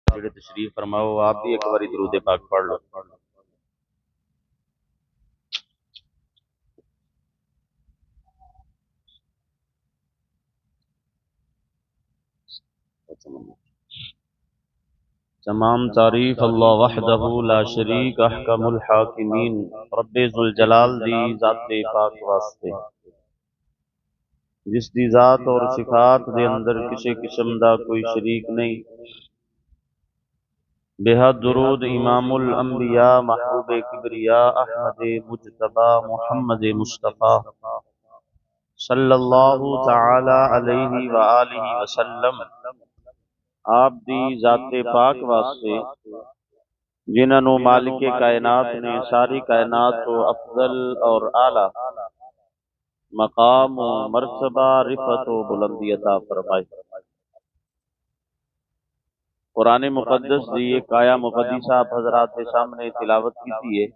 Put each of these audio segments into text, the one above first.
जेड़े तशरीफ फरमाओ आप भी एक बारी दरूद पाक पढ़ लो। तमाम तारीफ अल्लाह वहदहू ला शरीक अहकमुल हाकिमीन रब्बे जुल जलाल दी ज़ाते पाक वास्ते जिस दी ज़ात और सिफात दे अंदर किसी किस्म दा कोई शरीक नहीं। बेहद दुरूद इमामुल अंबिया महबूब किबरिया अहमद मुजतबा मुहम्मद मुस्तफ़ा सल्लल्लाहु तआला अलैहि व आलिहि वसल्लम आप दी ज़ाते पाक वास्ते जिन्होंने मालिक कायनात ने सारी कायनात को अफजल और आला मकाम मर्तबा रिफत व बुलंदी अता फरमाई। कुरान मुकद्दस दी एक आया मुकद्दिसा आप हजरात के सामने तिलावत की है।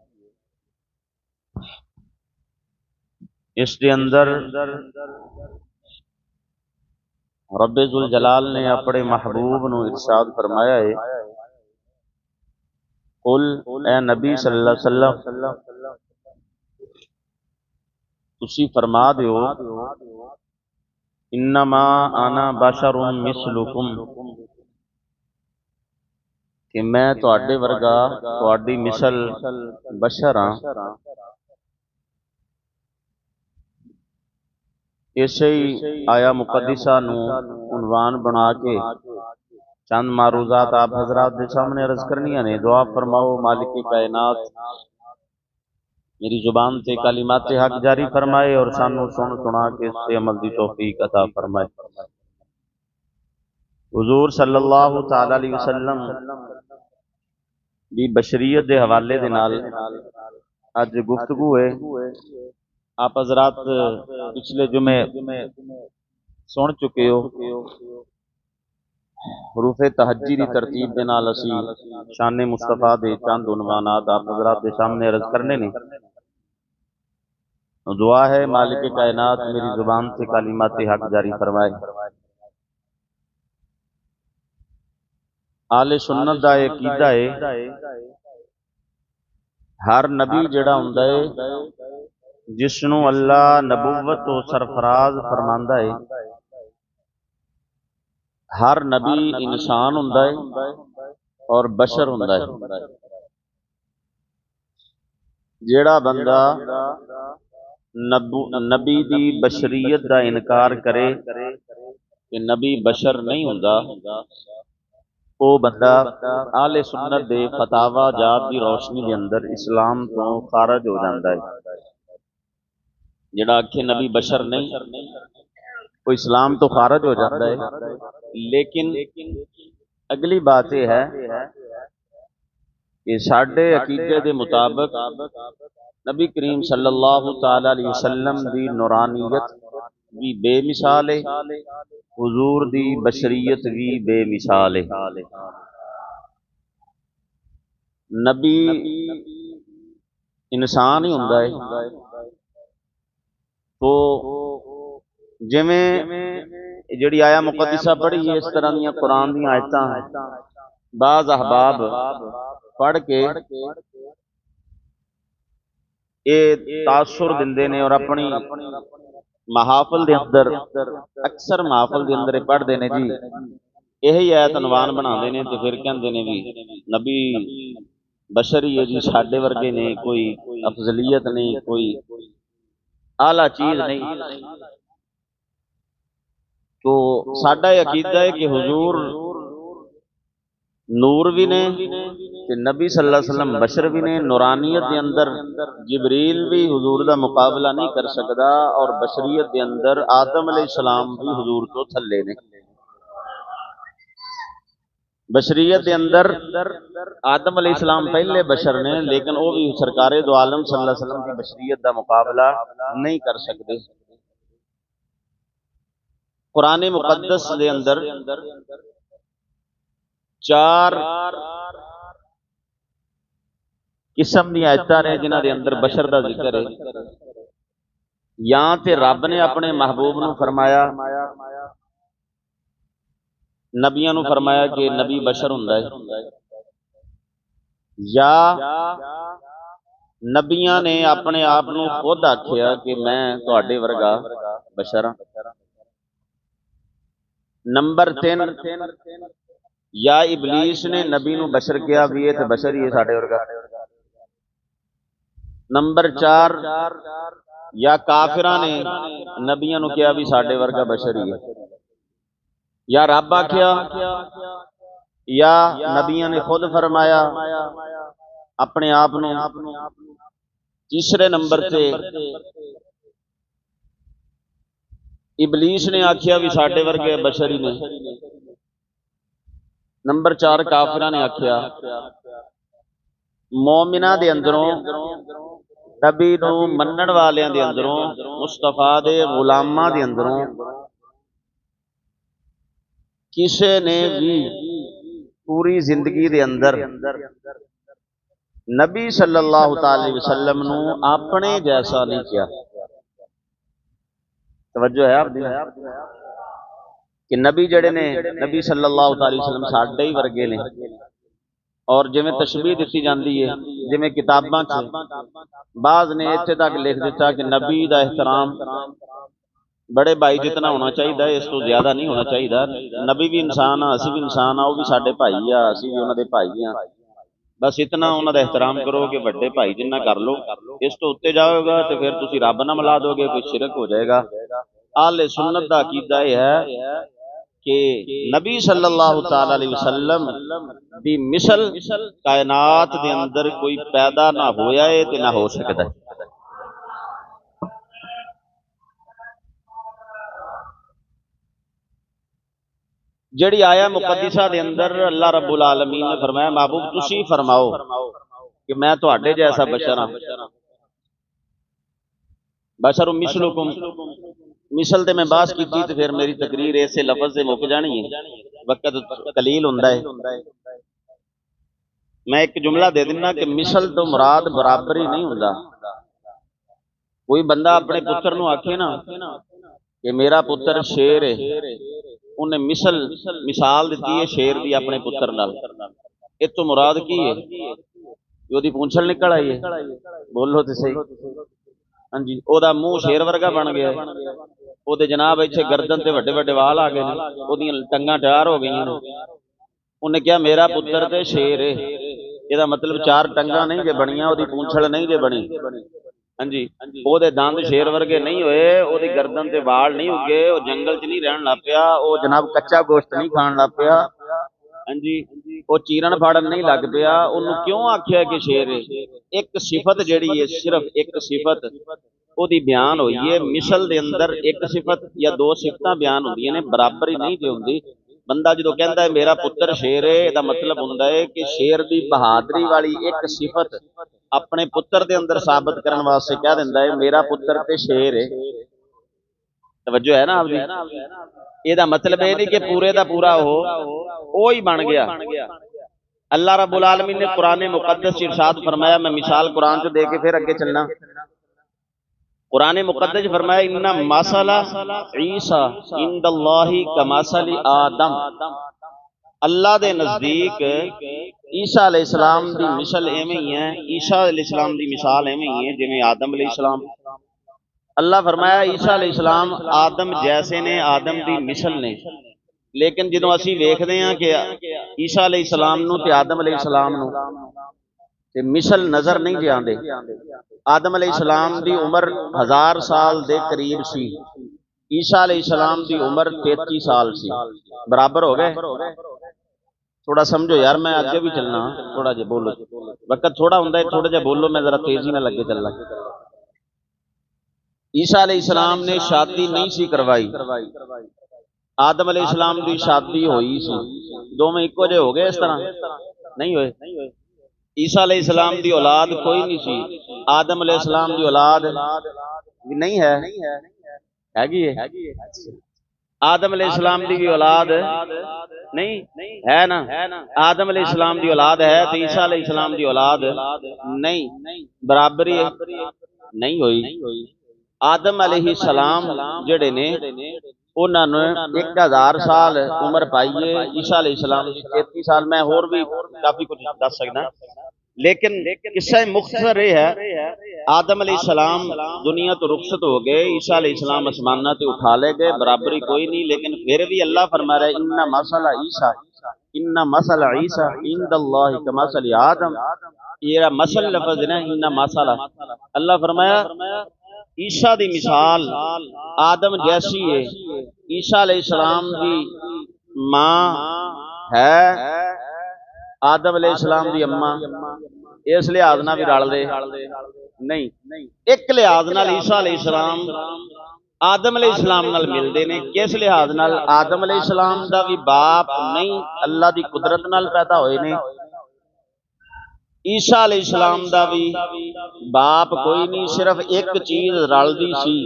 इसके अंदर रब्बे जुल जलाल ने अपने महबूब नू इरशाद फरमाया है, कुल ए नबी सल्लल्लाहु अलैहि वसल्लम तुसी फरमा दियो, इन्नमा आना बशरुम मिसलुकुम कि मैं तुहाडे वर्गा तुहाडी मिसल बशर हां। इसे ही आया मुकद्दिसा नू उन्वान बना के चंद मारूजात आप हजरात के सामने अर्ज करनिया ने। दुआ फरमाओ मालिक कायनात मेरी जुबान से कलिमात हक जारी फरमाए और सानू सुन सुना के इससे अमल की तौफीक अता फरमाए। हुजूर सल्लल्लाहु तआला अलैहि वसल्लम दी बशरीयत के हवाले दे नाल अज गुफ्तगू है। आप हजरात पिछले जुमे सुन चुके हो, हरूफे तहज्जी की तरतीब के नाल असी शान मुस्तफा दे चंद उन्वानात आप हजरात के सामने अर्ज करने ने। दुआ है मालिक कायनात मेरी जुबान से कलिमात हक जारी फरमाए। आले सुन्नत दा अकीदा है, हर नबी जिहड़ा हुंदा है जिसनू अल्लाह नबूवत तो सरफराज फरमांदा है, हर नबी इंसान हुंदा है और बशर हुंदा है। जिहड़ा बंदा नबी दी बशरीयत का इनकार करे कि नबी बशर नहीं हुंदा, वो बंदा आले सुन्नत दे फतावा जात की रोशनी के अंदर इस्लाम तो खारज हो जाता है। जिहड़ा आखे नबी बशर नहीं वो इस्लाम तो खारज हो जाता है। लेकिन अगली बात यह है कि साडे अकीदे के मुताबिक नबी करीम सल्लल्लाहु तआला अलैहि वसल्लम दी नूरानियत भी बेमिसाल है, हुजूर दी बशरीयत भी बेमिसाल है। नबी इंसान ही हुंदा है, तो जिवें जिहड़ी आया मुकद्दिसा पढ़ी है इस तरह दी कुरान दी आयतां बाज़ अहबाब पढ़ के ये तासुर दिंदे ने और अपनी महाफल दे अंदर अक्सर महाफल दे अंदर पढ़ते हैं जी यही आयत अनवान बनाते हैं तो फिर कहते हैं भी नबी बशर ही है जी, साडे वर्गे ने, कोई अफजलियत नहीं, कोई आला चीज नहीं। तो साडा अकीदा है कि हुजूर नूर भी ने ते नबी सल्लल्लाहु अलैहि वसल्लम बशर भी ने। नूरानियत के अंदर जिबरील भी हुजूर का मुकाबला नहीं कर सकता और बशरीयत के अंदर आदम अलैहिस्सलाम भी हुजूर तो थल्ले ने। बशरीयत के अंदर आदम अलैहिस्सलाम पहले बशर ने, लेकिन वो भी सरकारे दो आलम सल्लल्लाहु अलैहि वसल्लम की बशरीयत का मुकाबला नहीं कर सकते। कुरान मुकद्दस के अंदर चार किस्म दी आयतां ने जिन्हां दे अंदर बशर का जिक्र है। या ते रब ने अपने महबूब नूं फरमाया नबियां नूं फरमाया कि नबी बशर हुंदा है, या नबियां ने अपने आप नूं खुद आखिया कि मैं तुहाडे वर्गा बशर हां। नंबर 3, या इबलीस ने नबी नूं बशर किया भी ये तो बशर ही है साडे वर्गा। नंबर 4, या काफिरां ने नबियां नूं किया भी साडे वर्गा बशर ही है। या रब आखिया, या नबियां ने खुद फरमाया अपने आप नूं। तीसरे नंबर ते इबलीस ने आखिया भी साडे वर्गे बशर ही ने। नंबर 4 काफिरां ने आखिया। मोमिना दे अंदरों, नबी नूं मन्नण वालियां दे अंदरों, मुस्तफा दे गुलामां दे अंदरों किसे ने भी पूरी जिंदगी दे अंदर नबी सल्लल्लाहु अलैहि वसल्लम नूं अपने जैसा नहीं किया। तवज्जो है आपदी कि नबी जड़े ने, नबी सल्लल्लाहु अलैहि वसल्लम साडे ही वर्गे ने। और जिवें तशबीह दी जाती है, जिवें किताबां च बाज़ ने इत्थे तक लिख दिता कि नबी दा एहतराम बड़े भाई जितना होना चाहिए, इस तो ज्यादा नहीं होना चाहिए। नबी भी इंसान आ, असी भी इंसान आ, वो भी साडे भाई आ, असी भी उन्हां दे भाई आ। बस इतना उन्हां दा एहतराम करो कि वड्डे भाई जिन्ना कर लो, इस तो उत्ते जाओगा तो फिर तुसी रब ना मिला दोगे, कोई शिरक हो जाएगा। आले सुन्नत दा अकीदा यह है कि नबी सल्लल्लाहु तआला अलैहि वसल्लम दी मिसल कायनात दे अंदर कोई पैदा ना होया है ते ना हो सकदा। जिहड़ी आया मुकद्दिसा दे अंदर अल्लाह रब्बुल आलमीन ने फरमाया, महबूब तुसी फरमाओ कि मैं तुहाडे जैसा बशर हां। बशर मिसलुकुम, मिसल ते मैं बास की तो फिर मेरी तकरीर इसे लफज से मुक जानी है, वक्त कलील हुंदा है। मैं एक जुमला दे दिना कि मिसल तो मुराद बराबरी नहीं हुंदा। कोई बंदा अपने पुत्र नूं आखे ना कि मेरा पुत्र शेर है, उन्हें मिसाल दी है शेर दी अपने पुत्र नाल, इस तो मुराद की है ओदी पूंछल निकल आई है। बोलो तो सही। हाँ जी, ओदा मूँह शेर वर्गा बन गया, ओदे जनाब इत्थे गर्दन ते वड्डे वड्डे वाल आ गए, ओदियां टंगां तैयार हो गई। उन्हें क्या मेरा पुत्र ते शेर है, ਇਹਦਾ मतलब 4 टंगा नहीं जे बनिया, ओदी पूंछल नहीं जे बनी। हाँ जी, ओदे दंद शेर वर्गे नहीं होए, ओदी गर्दन ते वाल नहीं उगे, वो जंगल च नहीं रहन लग पिया, वो जनाब कच्चा गोश्त नहीं खान लग पिया। हाँ जी, वो चीरन फाड़न नहीं लग पिया। उन्होंने क्यों आख्या कि शेर है? एक सिफत जिहड़ी है, सिर्फ एक सिफत ओदी बयान हुई है। मिसल दे अंदर एक सिफत या 2 सिफतां बयान होंदियां ने, बराबर ही नहीं जो हुंदी। बंदा जो कहता है मेरा पुत्र शेर है, इसका मतलब होंदा है कि शेर की बहादुरी वाली एक सिफत अपने पुत्र के अंदर साबित करने वास्ते कह दिंदा है मेरा पुत्र ते शेर है। तवज्जो है ना आपकी? ਇਹਦਾ मतलब ये नहीं कि पूरे का पूरा वो ही बन गया। अल्लाह रब्बुल आलमीन ने कुरान मुकद्दस इरशाद फरमाया, मैं मिसाल कुरान चो दे के फिर अगे चलना। कुरान मुकद्दस फरमाया इन्ना मसला ईसा इंदल्लाहि कमसली आदम, अल्लाह दे नजदीक ईसा अलैहिस्सलाम दी मिसाल एवें ही है, ईसा अलैहिस्सलाम दी मिसाल एवें ही है जिवें आदम अलैहिस्सलाम। अल्लाह फरमाया ईसा अलैहिस्सलाम आदम जैसे ने, आदम दी मिसल ने। लेकिन जो असी वेखते हैं कि ईसा अलैहिस्सलाम नूं ते आदम अलैहिस्सलाम नूं ते मिसल नजर नहीं जे आंदे। आदम अलैहिस्सलाम दी उम्र 1000 साल दे करीब सी, ईसा अलैहिस्सलाम दी उम्र 33 साल सी। बराबर हो गए? थोड़ा समझो यार, मैं आगे भी चलना, थोड़ा जे बोलो, वक्त थोड़ा हुंदा है, थोड़ा जे बोलो, मैं जरा तेजी ना लगे चलना। ईसा अलैहिस्सलाम ने शादी नहीं सी करवाई, आदम अलैहिस्सलाम की शादी हुई सी, दोवें इक्को जे हो गए? इस तरह नहीं होए। ईसा अलैहिस्सलाम की औलाद कोई नहीं सी, आदम अलैहिस्सलाम की औलाद नहीं है, हैगी है। आदम अलैहिस्सलाम की भी औलाद नहीं है ना, आदम अलैहिस्सलाम की औलाद है तो ईसा अलैहिस्सलाम की औलाद नहीं, बराबरी नहीं हुई। आदम अलैहिस्सलाम जिहड़े ने उन्होंने 1000 साल उम्र पाई है। ईसा अलैहिस्सलाम की 33 साल। मैं होर भी काफी कुछ दस सकदा, लेकिन किस्सा मुख्तसर यह है, आदम अलैहिस्सलाम दुनिया तो रुखसत हो गए, ईसा अलैहिस्सलाम आसमाना ते उठा ले गए, बराबरी कोई नहीं। लेकिन फिर भी अल्लाह फरमा रहा है इन्ना मसला ईसा, इन्ना मसला ईसा इंदल्लाहि कमसल आदम। ये मसल लफ्ज है ना, इन्ना मसला। अल्लाह फरमाया ईसा दी मिसाल आदम जैसी है। ईसा अलैहिस्सलाम दी मां है आदम अलैहिस्सलाम दी अम्मा, इस लिहाज नाल भी रल दे नहीं। एक लिहाज नाल ईसा अलैहिस्सलाम आदम अलैहिस्सलाम नाल मिलदे ने। किस लिहाज नाल? आदम अलैहिस्सलाम दा भी बाप नहीं, अल्लाह दी कुदरत नाल पैदा होए ने। ईसा अलैहिस्सलाम दा भी बाप कोई नहीं, सिर्फ एक चीज रलदी सी।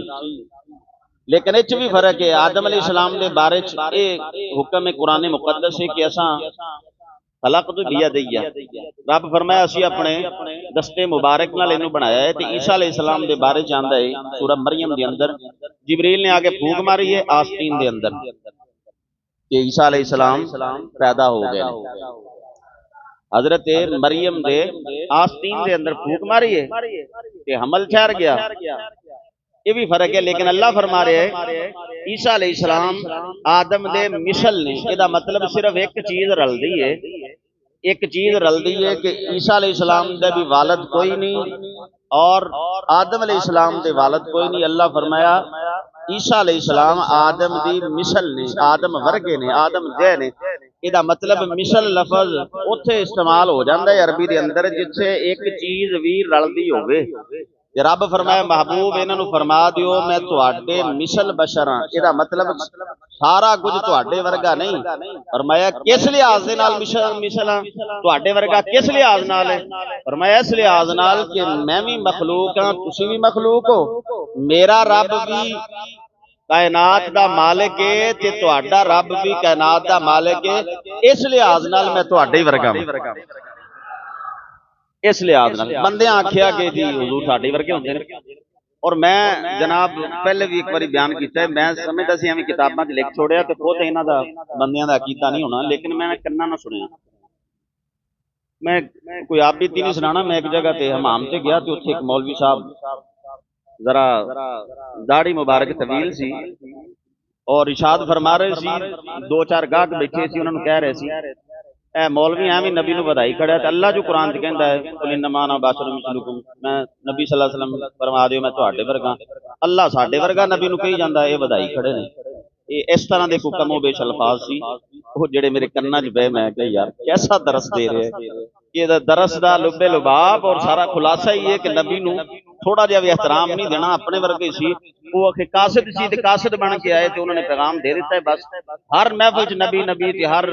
लेकिन इच भी फर्क है। आदम अलैहिस्सलाम दे बारे च ये हुक्म है कुरान मुकद्दस है कि असां खलक़तु बियदिया, रब फरमाया असी अपने दस्ते मुबारक नाल इहनूं बनाया है। ते ईसा अलैहिस्सलाम दे बारे च आंदा है सूरह मरियम दे अंदर, जिब्रील ने आके फूक मारी है आस्तीन दे अंदर कि ईसा अलैहिस्सलाम पैदा हो गए। हजरत मरियम दे आस्तीन दे अंदर फूक मारी है कि हमल ठहर गया। ये भी फर्क है। लेकिन अल्लाह फरमा रहे है ईसा अलैहिस्सलाम आदम दे मिसल ने। इसदा मतलब सिर्फ एक चीज रलदी है, एक चीज रलदी है कि ईसा अलैहिस्सलाम दे भी वालद कोई नहीं और आदम अलैहिस्सलाम दे वालद कोई नहीं। अल्लाह फरमाया ईसा अलैहिस्सलाम आदम दी मिसल ने, आदम वर्गे ने, आदम जै ने। इहदा मतलब मिसल लफज उत्थे इस्तेमाल हो जाता है अरबी दे अंदर जिथे एक चीज भी रलदी होवे। रब फरमाया महबूब इन्हों फरमा दियो मैं तुहाडे मिसल बशर हाँ। इहदा मतलब सारा कुछ तुहाडे वर्गा नहीं। फरमाया किस लिहाज दे नाल मिसल हाँ, तुहाडे वर्गा किस लिहाज नाल है? फरमाया इस लिहाज नाल कि मैं भी मखलूक हाँ, तुसी भी मखलूक हो। मेरा रब भी कायनात दा मालिक है ते तुहाडा रब भी कायनात दा मालिक है। इस लिहाज नाल मैं तुहाडे वर्गा हां। इस लिहाज नाल बंदे आख्या कि जी हुजूर साडे वर्गे होंदे ने। और मैं जनाब पहले भी एक बार बयान किया है, मैं समझदा सी एवें किताबां च लिख छोड़िया ते खुद इन्हां दा बंदियां दा अकीदा नहीं होना। लेकिन मैं कन्ना ना सुनिया। मैं कोई आप बीती नहीं सुनाना। मैं एक जगह ते हमाम से गया तो उत्थे एक मौलवी साहब जरा दाढ़ी मुबारक तवील सी और इशाद फरमा रहे सी। दो चार गाहक बैठे सी, उन्होंने कह रहे सी ए मौलवी एवं नबी नूं वधाई खड़ा है। अल्लाह जो कुरान च कहंदा है कुल इन्नमा अना बशरुम मिसलुकुम, मैं नबी सल्लल्लाहु अलैहि वसल्लम फरमा दिओ मैं तुहाडे वर्गा। अल्लाह साडे वर्गा नबी नूं कही जांदा है, ये वधाई खड़े ने। ये इस तरह के कोई कमो बेश अल्फाज सी वो जेड़े मेरे कन्नां च बह। मैं कहा यार कैसा दरस दे रहे हैं। ये दरस दा लुबे लुबाब और सारा खुलासा ही है कि नबी नूं थोड़ा जिहा भी एहतराम नहीं देना। अपने वर्गे सी वो आखे कासिद सी ते कासिद बन के आए तो उन्होंने पैगाम दे दिता है। बस हर महफिल च नबी नबी ते हर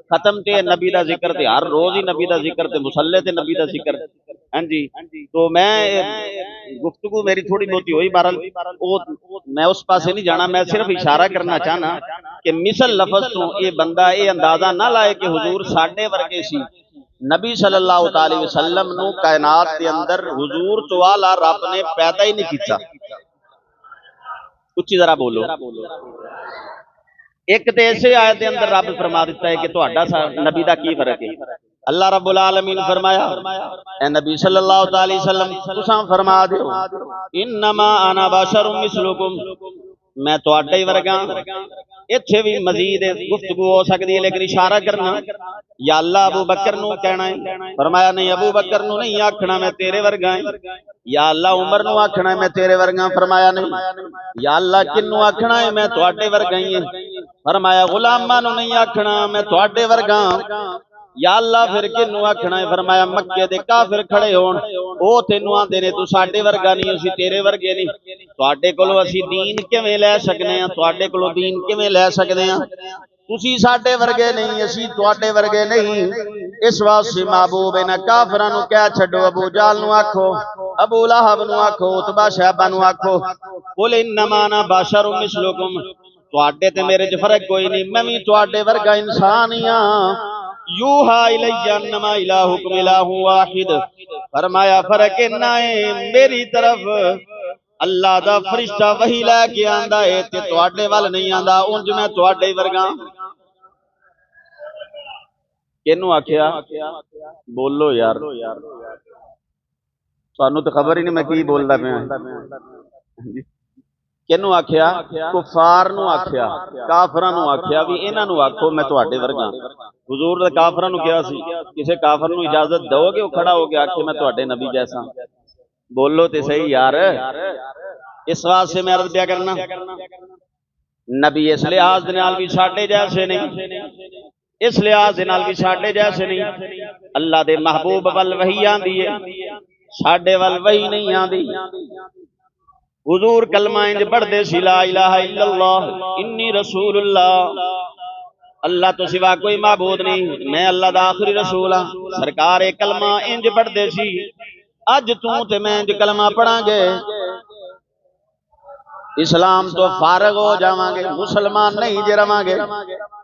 खत्म ते नबी दा जिक्र ते हर रोज ही नबी दा जिक्र ते मुसल्ले ते नबी दा जिक्र। हाँ जी, तो मैं गुफ्तगू मेरी थोड़ी बहुती हुई बहरहाल मैं उस पासे नहीं जाना। मैं सिर्फ इशारा करना चाहना कि मिसल लफज तो ये बंदा ये अंदाजा ना लाए कि हुजूर साडे वर्गे सी। नबी सल्लल्लाहु अलैहि वसल्लम नूं कायनात के अंदर हुजूर तो आला रब ने पैदा ही नहीं किया। उच्ची जरा बोलो। एक तो ऐसे आयत के अंदर रब फरमा दिता है कि तुहाडा नबी दा की फर्क है। अल्लाह रब्बुल आलमीन फरमाया ए नबी सल्लल्लाहु अलैहि वसल्लम तुसां फरमा दिओ इन्नमा अना बशरुम मिसलुकुम, मैं तुहाडे ही वर्गा। इत्थे भी मजीद गुफ्तगू हो सकती है, लेकिन इशारा करना या अल्लाह अबू बकर नूं कहना है। फरमाया नहीं अबू बकर नूं नहीं आखना मैं तेरे वर्गा है। या अल्लाह उमर नूं आखना है मैं तेरे वर्गा। फरमाया नहीं या अल्लाह किन्नू आखना है मैं तुहाडे वर्गा ही है। फरमाया गुलामां नूं नहीं आखना मैं तुहाडे वर्गा। या अल्लाह फिर किन्नू आखना है? फरमाया मक्के दे काफिर खड़े होण ओ तैनू आंदे ने तू साडे वर्गा नहीं, असीं तेरे वर्गे नहीं। तुहाडे कोलों असीं दीन किवें लै सकदे हां? तुहाडे कोलों दीन किवें लै सकदे हां? तुसीं साडे वर्गे नहीं, असीं तुहाडे वर्गे नहीं। इस वास्ते महबूब इन्हां काफिरां नूं कह छड्डो, अबू जाल नूं आखो, अबू लहब नूं आखो, उतबा शैबा नूं आखो कुल इन्नमा अना बशरुम मिसलुकुम, तुहाडे ते मेरे च फर्क कोई नहीं, मैं भी तुहाडे वर्गा इंसान ही हां। यूहा इलैया अन्नमा इलाहुकुम इलाहुन वाहिद, फरमाया फर्क इन्ना है मेरी तरफ अल्लाह दा फरिश्ता वही लैके आंदा है ते तुहाडे वल नहीं आंदा। उंज मैं तुहाडे वर्गा। किहनू आख्या? बोलो यार, सानू तो खबर ही नहीं मैं की बोलदा पिया। किहनू आख्या? कुफार नू आख्या, काफरां नू आख्या भी इन्हां नू आखो मैं तुहाडे वर्गा। हुजूर ने काफरां नू कहा सी, किसी काफर नू इजाजत दोगे? वो खड़ा हो गया आखे मैं तुहाडे नबी जैसा। बोलो ते सही यार। इस वास्ते मैं अर्ज क्या करना, नबी इस लिहाज दे नाल भी साडे जैसे नहीं, इस लिहाज दे नाल भी साडे जैसे नहीं। अल्लाह दे महबूब वल वही आंदी है, साडे वल वही नहीं आंदी। हुजूर कलमा इंज पढ़दे सी, ला इलाहा इल्लल्लाह इन्नी रसूलुल्लाह। अल्लाह तो सिवा कोई माबूद नहीं, मैं अल्लाह दा आखिरी रसूल हां। सरकार एक कलमा इंज पढ़दे सी। अज तू ते मैं इंज कलमा पढ़ांगे, इस्लाम तो फारग हो जावांगे, मुसलमान नहीं जे रवांगे।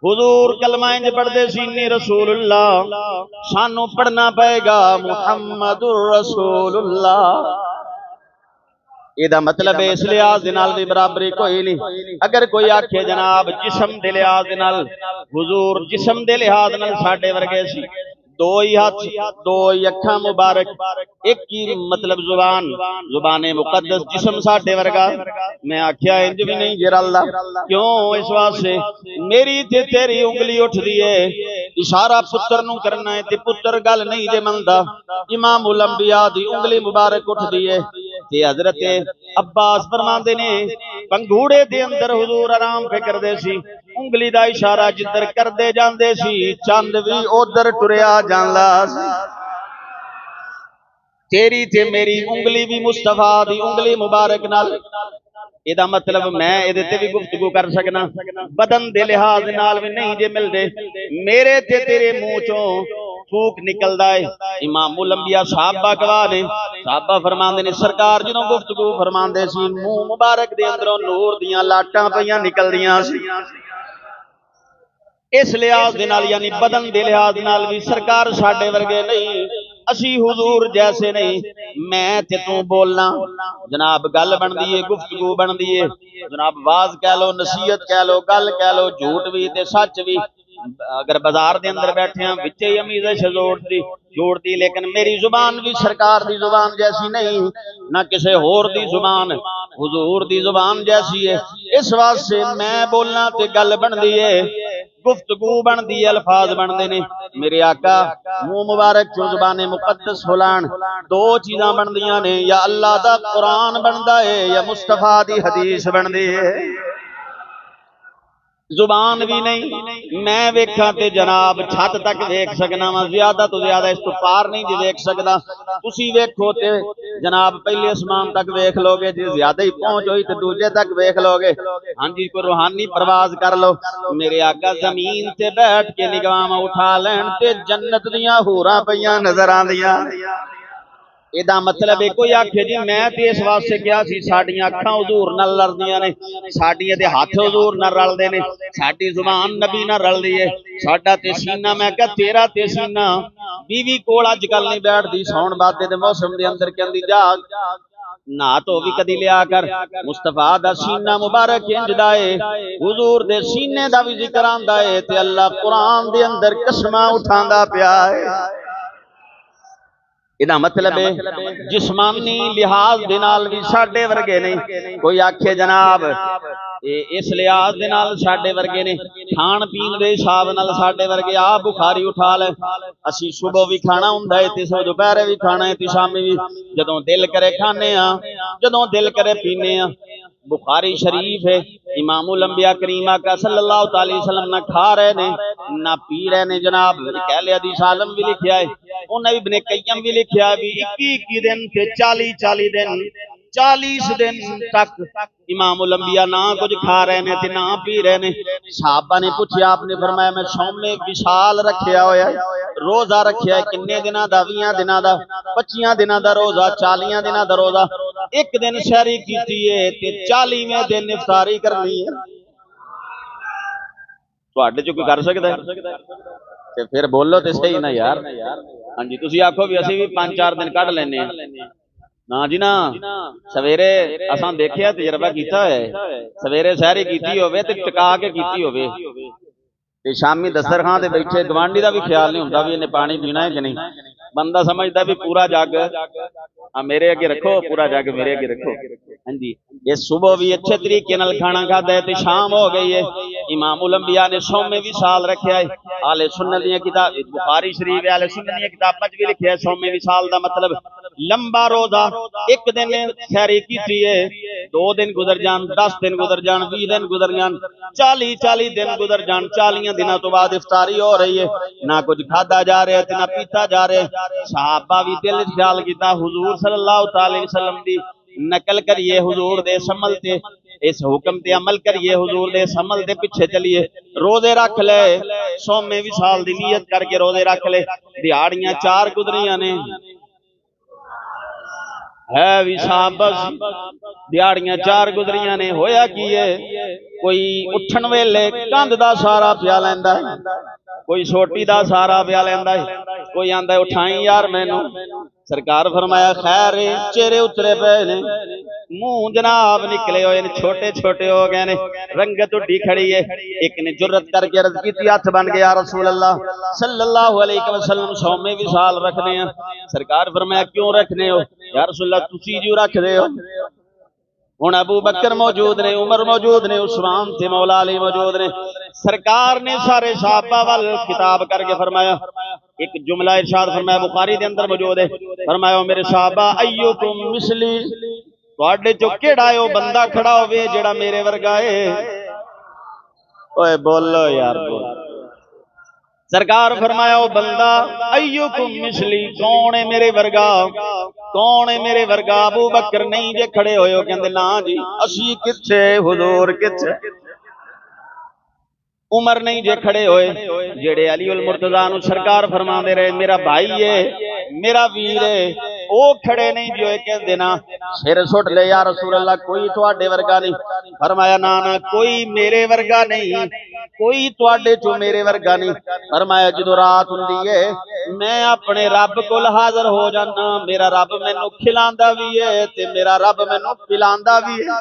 हुजूर कलमा इंज पढ़दे सी, इन्नी रसूलुल्लाह। सानू पढ़ना पएगा मुहम्मदुर रसूलुल्लाह। एदा मतलब है इस लिहाज दे नाल भी बराबरी कोई नहीं। अगर कोई आखे जनाब जिस्म दे लिहाज दे नाल, हुजूर जिस्म दे लिहाज नाल साडे वर्गे सी। दो ही हाथ, दो ही अखा मुबारक, एक ही मतलब जुबान, जुबाने मुकद्दस, जिस्म साडे वर्गा। मैं आख्या इंज भी नहीं जे रलदा। क्यों? इस वास्ते मेरी ते तेरी उंगली उठदी है, इशारा पुत्र नू करना है ते पुत्र गल नहीं जे मनदा। इमामुल अंबिया दी उंगली मुबारक उठदी है ते हजरत अब्बास फरमांदे ने पंगूड़े दे अंदर हुजूर आराम पे करदे सी। उंगली दा इशारा जिधर करदे जांदे सी, चंद भी उधर टुरिया जांदा सी। तेरी ते मेरी उंगली भी मुस्तफा दी उंगली मुबारक नाल। एदा मतलब मैं एदे ते भी गुफ्तगू कर सकना, बदन दे लिहाज नाल भी नहीं जे मिलदे। मेरे ते तेरे मुंह चों फूक निकलदा है। इमामुल अंबिया साहबा गवाह ने, साहबा फरमांदे ने सरकार जदों गुफ्तगू फरमांदे सी, मुंह मुबारक दे अंदरों नूर दियां लाटां पईयां निकलदियां सी। इस लिहाज दे नाल यानी बदन दे लिहाज नाल भी सरकार साडे वर्गे नहीं, असी हुजूर जैसे नहीं। मैं ते तू बोलना जनाब गल बनदी है, गुफ्तगू बनदी है जनाब, वाज कह लो, नसीहत कह लो, गल कह लो, झूठ भी ते सच भी। अगर बाजार दे अंदर बैठे हैं विचे ही अमीज़ जोड़ती, लेकिन मेरी जुबान भी सरकार दी जुबान जैसी नहीं, ना किसी होर दी जुबान हुजूर दी जुबान जैसी है। इस वास्ते मैं बोलना ते गल बनदी है, गुफ्तगू बनदी है, अल्फाज बनते ने। मेरे आका मुंह मुबारक चो जुबाने मुकद्दस फुलान, दो चीज़ां बनदियां ने, या अल्लाह दा कुरान बनदा है या मुस्तफा दी हदीस बनदी है। जुबान भी नहीं, मैं वेखा ते जनाब छत तक वेख सकना वा, ज्यादा तो ज्यादा इस तो पार नहीं जी वेख सकदा। तुसी वेखो ते जनाब पहले आसमान तक वेख लोगे, जे ज्यादा ही पहुंच हुई तो दूजे तक वेख लोगे। हाँ जी, कोई रूहानी परवाज कर लो। मेरे आका जमीन ते बैठ के निगाह उठा लैन ते जन्नत दियां हूरां पईयां नजर आंदियां। एदा मतलब है कोई आखे जी मैं तो इस वास्ते गया सी, साडियां अखां हुजूर नाल लड़दियां ने, साडियां दे हत्थ हुजूर नाल रलदे ने, साडी जुबान नबी नाल रलदी है, साडा ते सीना, मैं कहा तेरा ते सीना। बीवी कोल अजकल नहीं बैठदी, सौण बादे दे मौसम दे अंदर कहंदी जा ना तो भी कदी लिया कर। मुस्तफा दा सीना मुबारक इंजदा है, हुजूर दे सीने दा भी जिक्र आंदा है ते अल्लाह कुरान दे अंदर कसमां उठांदा पिया है। इदा मतलब है जिस्मानी लिहाज दे नाल भी साडे वर्गे नहीं। कोई आखे जनाब इस लिहाज दे नाल साडे वर्गे ने, खान पीन दे हिसाब नाल साडे वर्गे। आ बुखारी उठा ले, असी सुबह भी खाना हुंदा है ते दोपहरे भी खाना है ते शामी भी, जदों दिल करे खाने आ, जदों दिल करे पीने आ। बुखारी शरीफ है, इमामुल अंबिया करीम आका सल्लल्लाहु अलैहि वसल्लम ना खा रहे ने ना पी रहे ने जनाब। कहले हदीस आलम भी लिखिया है, उन्हें इब्ने कय्यम भी लिखिया भी 21 दिन ते 40 दिन 40 दिन तक इमामुल अंबिया ना कुछ खा रहे ने ते ना पी रहे ने। साहबा ने पूछा, आपने फरमाया मैं सौमे विशाल रखिया होया, रोजा रखिया किन्ने दिना दा? 20 दिना दा, 25 दिना दा रोजा, 40 दिना दा रोजा। एक दिन शहरी कीती है ते 40वें दिन इफ्तारी करनी है। तुहाडे चो कोई कर सकदा है? ते फिर बोलो ते सही ना यार। हाँ जी, तुसी आखो भी असी भी 5-4 दिन कढ़ लैने। ना जी ना, सवेरे असां देखिया तजर्बा किया है, सवेरे सैरी की होवे ते टका के की होवे ते शामी दस्तरखान ते बैठे गवांढी का भी ख्याल नहीं होंदा भी इन्हें पानी पीना है कि नहीं। बंदा समझदा भी पूरा जग मेरे अगे रखो, पूरा जग मेरे अगे रखो। हाँ जी, ये सुबह भी अच्छे तरीके नाल खाना खाता है, शाम हो गई है। इमामुल अंबिया ने सौमे विसाल रखा है। आले सुन्नत दी किताब बुखारी शरीफ है, आले सुन्नत दी किताबां च भी लिखा है सौमे विसाल दा मतलब लंबा रोजा। एक दिन सैरी की है, 2 दिन गुजर जान, 10 दिन गुजर जान, 20 दिन गुजर जान, 40 दिन गुजर जान, 40 दिनों तो बाद इफ्तारी हो रही है, ना कुछ खादा जा रहा है ना पीता जा रहा है। सहाबा भी दिल ख्याल किया हुजूर सल्लल्लाहु अलैहि वसल्लम दी नकल करिए, हुजूर दे समल ते इस हुक्म ते अमल करिए, हुजूर दे समल दे पीछे चलिए, रोजे रख ले, सौमे विसाल दी नीयत करके रोजे रख ले। दिहाड़ियां 4 गुजरियां ने है भी साबस, दिहाड़ियां 4 गुजरियां ने, होया की है कोई उठन वेले कंध दा सहारा पिया लैंदा है, कोई सोटी दा सहारा पिया लैंदा है, कोई आंदा उठाई यार मैनू। सरकार फरमाया खैर चेहरे उतरे पे ने, मुंह जनाब निकले हुए ने, छोटे छोटे हो गए ने, रंगत उठी खड़ी है। एक ने जुर्रत करके अर्ज की, हथ बन गया रसूल अल्लाह सल्लल्लाहु अलैहि वसल्लम सौमे विसाल रखने हैं। सरकार फरमाया क्यों रखने हो या रसूल अल्लाह, तुसी जो रख रहे हो। हुण अबू बकर मौजूद ने, उमर मौजूद ने, उस्मान थे, मौला अली मौजूद ने। सरकार ने सारे सहाबा वाल खिताब करके फरमाया, एक जुमला इरशाद फरमाया बुखारी दे अंदर मौजूद है, फरमाया मेरे सहाबा अय्युकुम मिसली, तुहाडे चो केड़ा है ओ बंदा खड़ा होवे जेड़ा मेरे वर्गा है। ओए बोलो यार बोलो। सरकार फरमाया ओ बंदा अय्युकुम मिसली, कौन है मेरे वर्गा, कौन है मेरे वर्गा। अबू बकर नहीं जे खड़े होए, कहंदे ना जी असी किथे, हुजूर किथे। उमर नहीं जे खड़े होए, जेड़े अली उल मुर्तजा नु सरकार फरमांदे रहे मेरा भाई है, मेरा वीर है, ओ खड़े नहीं जी होए, कहंदे ना सिर सुट ले या रसूल अल्लाह, कोई तुहाडे वर्गा नहीं। फरमाया ना ना कोई मेरे वर्गा नहीं, कोई तुहाडे चो मेरे वर्गा नहीं। फरमाया जदों रात हुंदी है मैं अपने रब कोल हाजिर हो जाना, मेरा रब मैनू खिलांदा भी है ते मेरा रब मैनू पिलांदा भी है।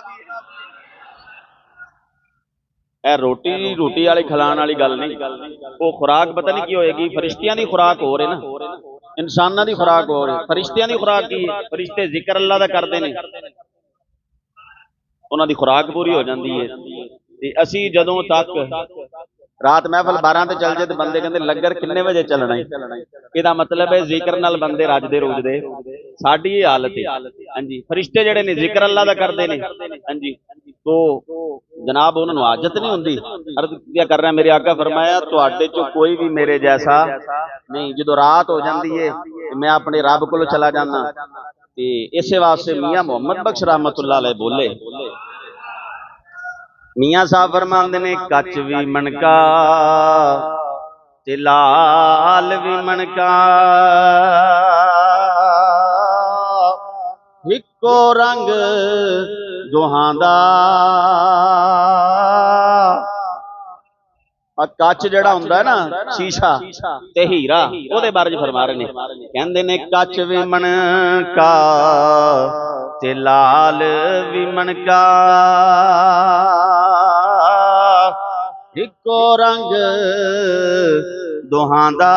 रोटी रोटी वाली खिलाने वाली गल नहीं, वो खुराक पता नहीं की होएगी, फरिश्तियां दी खुराक हो रही ना, इंसाना दी खुराक हो रही। फरिश्तियां दी खुराक की, फरिश्ते जिक्र अल्लाह दा करदे ने, उन्हां दी खुराक पूरी हो जाती है। ते असी जदों तक रात महफल 12 ते चल जाए तो बंदे कहते लंगर किन्ने बजे चलना है, इहदा मतलब है जिक्र नाल बंदे रजदे रुजदे, साडी ये हालत है। हाँ जी, फरिश्ते जेडे ने जिक्र अल्लाह दा करदे ने, हाँ जी, तो जनाब उन्होंने आदत नहीं होंदी। अर्ज क्या कर रहा है मेरे आका फरमाया तुहाडे चो कोई भी मेरे जैसा नहीं, जो रात हो जाती है मैं अपने रब कोल चला जाना। ते इसे वास्ते मियां मोहम्मद बख्श रहमतुल्लाह अलैह बोले, मियां साहब फरमांदे ने कच भी मनका ते लाल भी मनका, इको रंग दोहां दा। कच जिहड़ा हुंदा है ना शीशा ते हीरा, ओहदे बारे च फरमा रहे ने, कहंदे ने कच भी मनका ते लाल भी मनका, इको रंग दोहां दा,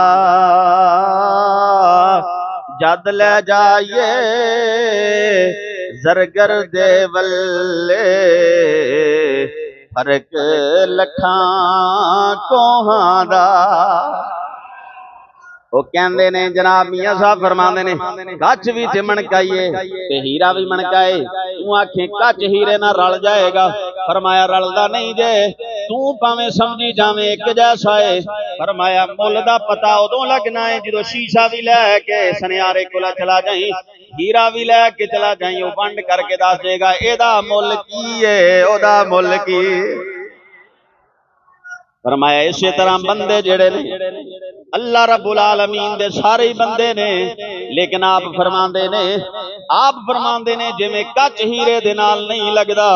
जद ले जाइए जरगर दे वल्ले, फर्क लखां कोहां दा। वो कहंदे ने जनाब मियां साहब फरमांदे ने कच भी ते मनकाइए ते हीरा भी मनकाए, तू आखे कच हीरे नाल रल जाएगा, फरमाया रलदा नहीं जे, तू भावें समझी जावें एक जैसा है। फरमाया मुल दा पता उदों लगना है जदों शीशा भी लैके सनियारे कोल चला जाई, हीरा भी लैके चला जाई, वो वंड करके दस देगा एदा मुल की है, ओदा मुल की। फरमाया इसे तरह बंदे जेड़े ने अल्लाह रब्बुल आलमीन दे सारे ही बंदे ने, लेकिन आप फरमांदे ने जिवें कच हीरे दे नाल नहीं लगदा,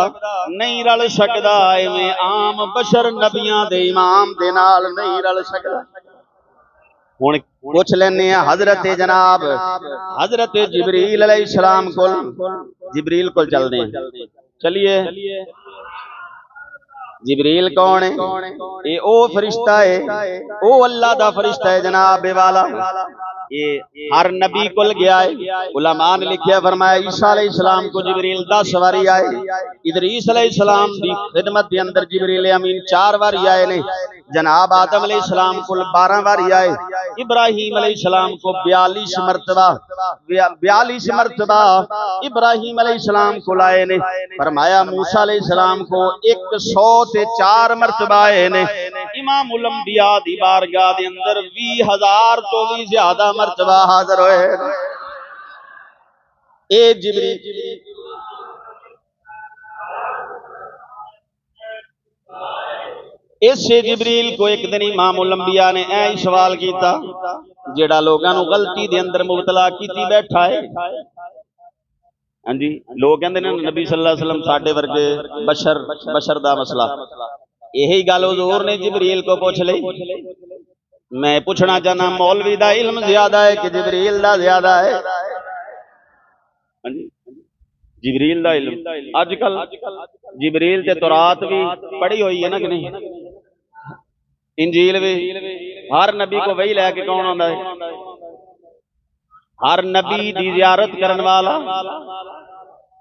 नहीं रल सकदा, इवें आम बशर नबियां दे इमाम दे नाल नहीं रल सकदा। हुण पुछ लैने हजरत जनाब हजरत जिबरील अलैहिस्सलाम कोल, जिबरील कोल चलदे हैं। चलिए, जिबरील कौन है? ये ओ फरिश्ता है, ओ अल्लाह दा फरिश्ता है जनाब वाला। ये हर नबी कुल गया है। उलमा ने लिखा फरमाया ईसा अलैहिस्सलाम को जिबरील 10 बारी आए, इदरीस अलैहिस्सलाम दी खिदमत के अंदर जिबरील अमीन 4 बारी आए ने, जनाब आदम अलैहिस्सलाम को 12 बारी आए, इब्राहीम अलैहिस्सलाम को 42 मरतबा 42 मरतबा इब्राहीम अलैहिस्सलाम को लाए ने। फरमाया मूसा अलैहिस्सलाम को 104 मरतबा आए ने। इमामुल अंबिया दी बारगाह दे अंदर 20,000 तो भी ज्यादा मरतबा हाजिर होए। ए जिबरील इसे जिबरील को एक दिन इमामुल अंबिया ने ऐ सवाल किया जेड़ा लोगों को गलती दे अंदर मुबतला कीती बैठा है। हाँ जी, लोग कहते हैं नबी सल्लल्लाहु अलैहि वसल्लम साडे वर्गे बशर दा मसला, यही गल हुजूर ने जिबरील को पूछ ली। मैं पूछना चाहना मौलवी दा इल्म ज्यादा है कि जिबरील दा ज्यादा है? जिबरील दा इल्म अजकल जिबरील ते तौरात भी पढ़ी हुई है ना कि नहीं, इंजील भी। हर नबी को वही लैके कौन आंदा है? हर नबी दी जियारत करने वाला,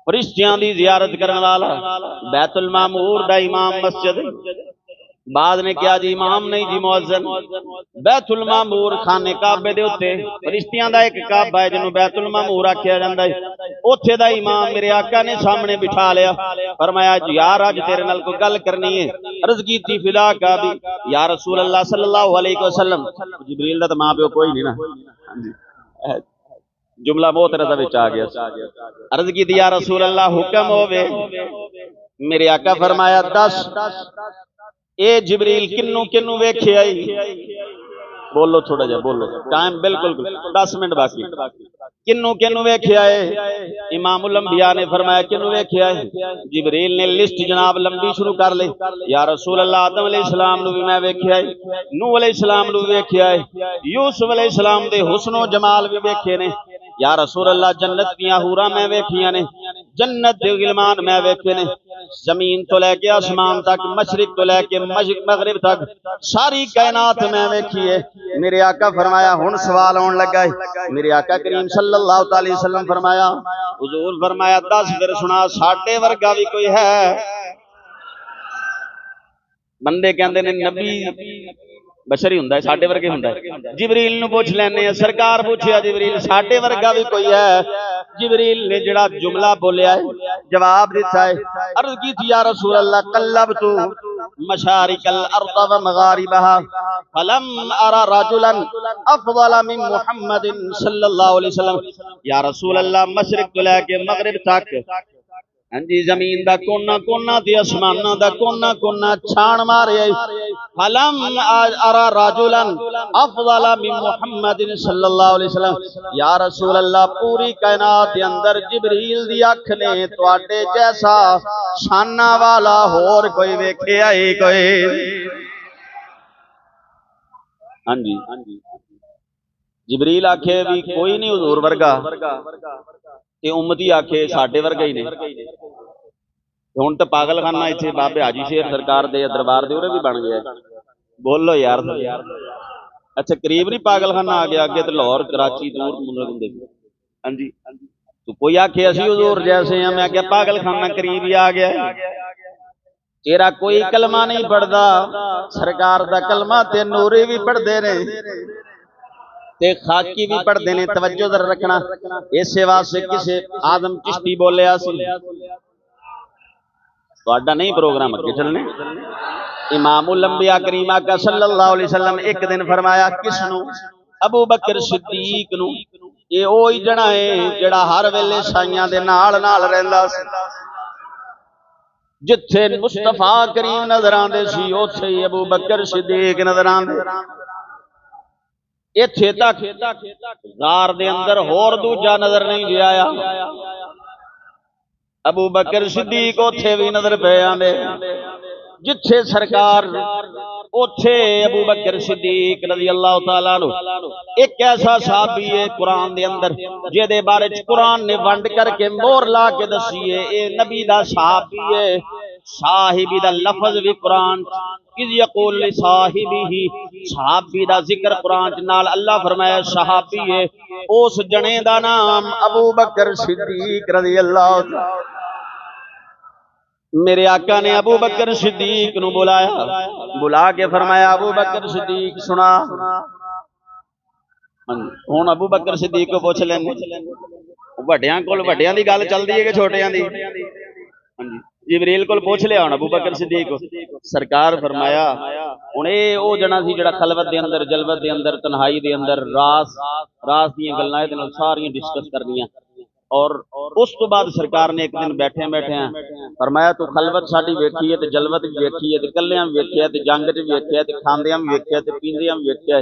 फरिश्तियां दी जियारत करने वाला, बैतुल मामूर दा इमाम मस्जिद। बाद ने क्या जी इमाम नहीं जी मुअज्जिन। बैतुल मामूर खाने काबे दे उत्ते फरिश्तियां दा एक काबा है जिन्हों बैतुल मामूर आख्या जांदा है। उत्थे दा इमाम मेरे आका ने सामने बिठा लिया। फरमाया यार अज तेरे नाल कोई गल करनी है। अर्ज कीती फिदा का भी या रसूल अल्लाह सल्लल्लाहु अलैहि वसल्लम। जिबरील दा मां प्यो कोई नहीं ना, जुमला मोहतरज़ा विच आ गया। अर्ज की या रसूल अल्लाह हुक्म होवे। मेरे आका फरमाया दस ए जिबरील किन्नू किन्नू वेखे आई? बोलो थोड़ा जा बोलो, टाइम बिल्कुल 10 मिनट बाकी। किन्नू किन्नू वेखे आए? इमामुल अंबिया ने फरमाया किन्नू वेखे आए? जिबरील ने लिस्ट जनाब लंबी शुरू कर ली। या रसूल अल्लाह आदम अलैहिस्सलाम नु भी मैं वेखे आए, नूह अलैहिस्सलाम नु भी वेखे आए, यूसुफ अलैहिस्सलाम दे हुस्नो जमाल भी वेखे ने। या रसूल अल्लाह जन्नत दियां हूरां मैं वेखियां ने, जन्नत दे गिलमान मैं वेखे ने। जमीन तो लैके आसमान तक, मशरिक तो लैके मगरिब तक सारी कायनात मैं वेखी है। मेरे आका फरमाया हुण सवाल आउण लगा है। मेरे आका करीम सल्लल्लाहु अलैहि वसल्लम फरमाया हुजूर फरमाया दस फिर सुना साडे वर्गा भी कोई है? बंदे कहंदे ने नबी बशर ही हुंदा है, साडे वर्गे हुंदा है। जिबरील नु पूछ लैने आ, सरकार पूछया जिबरील साडे वर्गा भी कोई है? जिबरील ने जड़ा जुमला बोलिया है जवाब दिता है। अर्ज की थी या रसूल अल्लाह कल्लबतु मशारिकल अर्द व मगारिबहा फलम अरा रजुलन अफदल मिन मुहम्मदिन सल्लल्लाहु अलैहि वसल्लम। या रसूल अल्लाह मशरिक तो लेके मगरिब तक, हाँ जी, जमीन दा कोना कोना ते आसमाना दा कोना कोना छाण मारे। फलम अरा रजुलन अफदल मिन मुहम्मदिन सल्लल्लाहु अलैहि वसल्लम। या रसूल अल्लाह पूरी कायनात दे अंदर जिबरील दी अख ने तुहाडे जैसा शाना वाला होर कोई वेखिया ही कोई? हाँ जी, जिबरील आखे भी कोई नहीं हुजूर वर्गा, ते उम्मती आखे साडे वर्गा ही ने। हुण तो पागलखाना इत्थे बाबे हाजी शेर सरकार दे दरबार दे उरे भी बन गया। बोलो यार, अच्छा करीब नहीं पागलखाना आ गया, अगे तो लाहौर कराची दूर मुल्क हुंदे। हाँ जी, तो कोई आखे असी हुजूर जैसे हैं, मैं क्या पागलखाना करीब ही आ गया। तेरा कोई कलमा नहीं पढ़दा, सरकार दा कलमा ते नूरी भी पढ़दे ने ते खाकी भी पढ़ते ने। तवज्जो जरा रखना, इसे वास्ते किसे आदम चिश्ती बोलिया सी तुहाडा नहीं प्रोग्राम अगे चलने। इमामुल अंबिया करीमा का सल्लल्लाहु अलैहि वसल्लम एक दिन फरमाया किसनु? अबू बकर सिद्दीक नु। ये ओही जणा है जेड़ा हर वेले साइयां दे नाल नाल रहिंदा सी। जिथे मुस्तफा करीम नजर आंदे सी उत्थे ही अबू बकर सिद्दीक नजर आंदे। इत्थे तक गार दे अंदर होर दूजा नजर नहीं जे आया। अबू बकर सिद्दीक उत्थे भी नजर पे आंदे जिथे सरकार उथे अबू बकर सिद्दीक रज़ी अल्लाह तआला अन्हु एक ऐसा सहाबी है कुरान दे अंदर जेदे बारे च कुरान ने वंड करके मोहर ला के दसी है ये नबी दा सहाबी है। साहिबी दा लफज भी कुरान इज़ यक़ूल लि साहिबिही सहाबी दा जिक्र कुरान च नाल अल्लाह फरमाया सहाबी है। उस जने दा नाम अबू बकर सिद्दीक रज़ी अल्लाह। मेरे आका ने अबू बकर सिद्दीक नू बुलाया, बुला के फरमाया अबू बकर सिद्दीक सुना। हुण अबू बकर सिद्दीक को पूछ लेंगे वड्डियां कोल वड्डियां दी गल चलदी है कि छोटियां दी। जिबरील कोल पूछ लिया हुण अबू बकर सिद्दीक को सरकार फरमाया हुण ये ओ जना सी जिहड़ा खलवत दे अंदर जलवत दे अंदर तन्हाई दे अंदर रास दीयां गल्लां इहदे नाल सारियां डिस्कस करनियां। और उस तो बाद सरकार ने एक दिन बैठे बैठे फरमाया तू खलवत साडी वेखी है ते जलवत भी वेखी है ते कल्लियां भी वेखिया ते जंग च भी वेखिया ते खांदियां भी वेखिया ते पींदियां भी वेखिया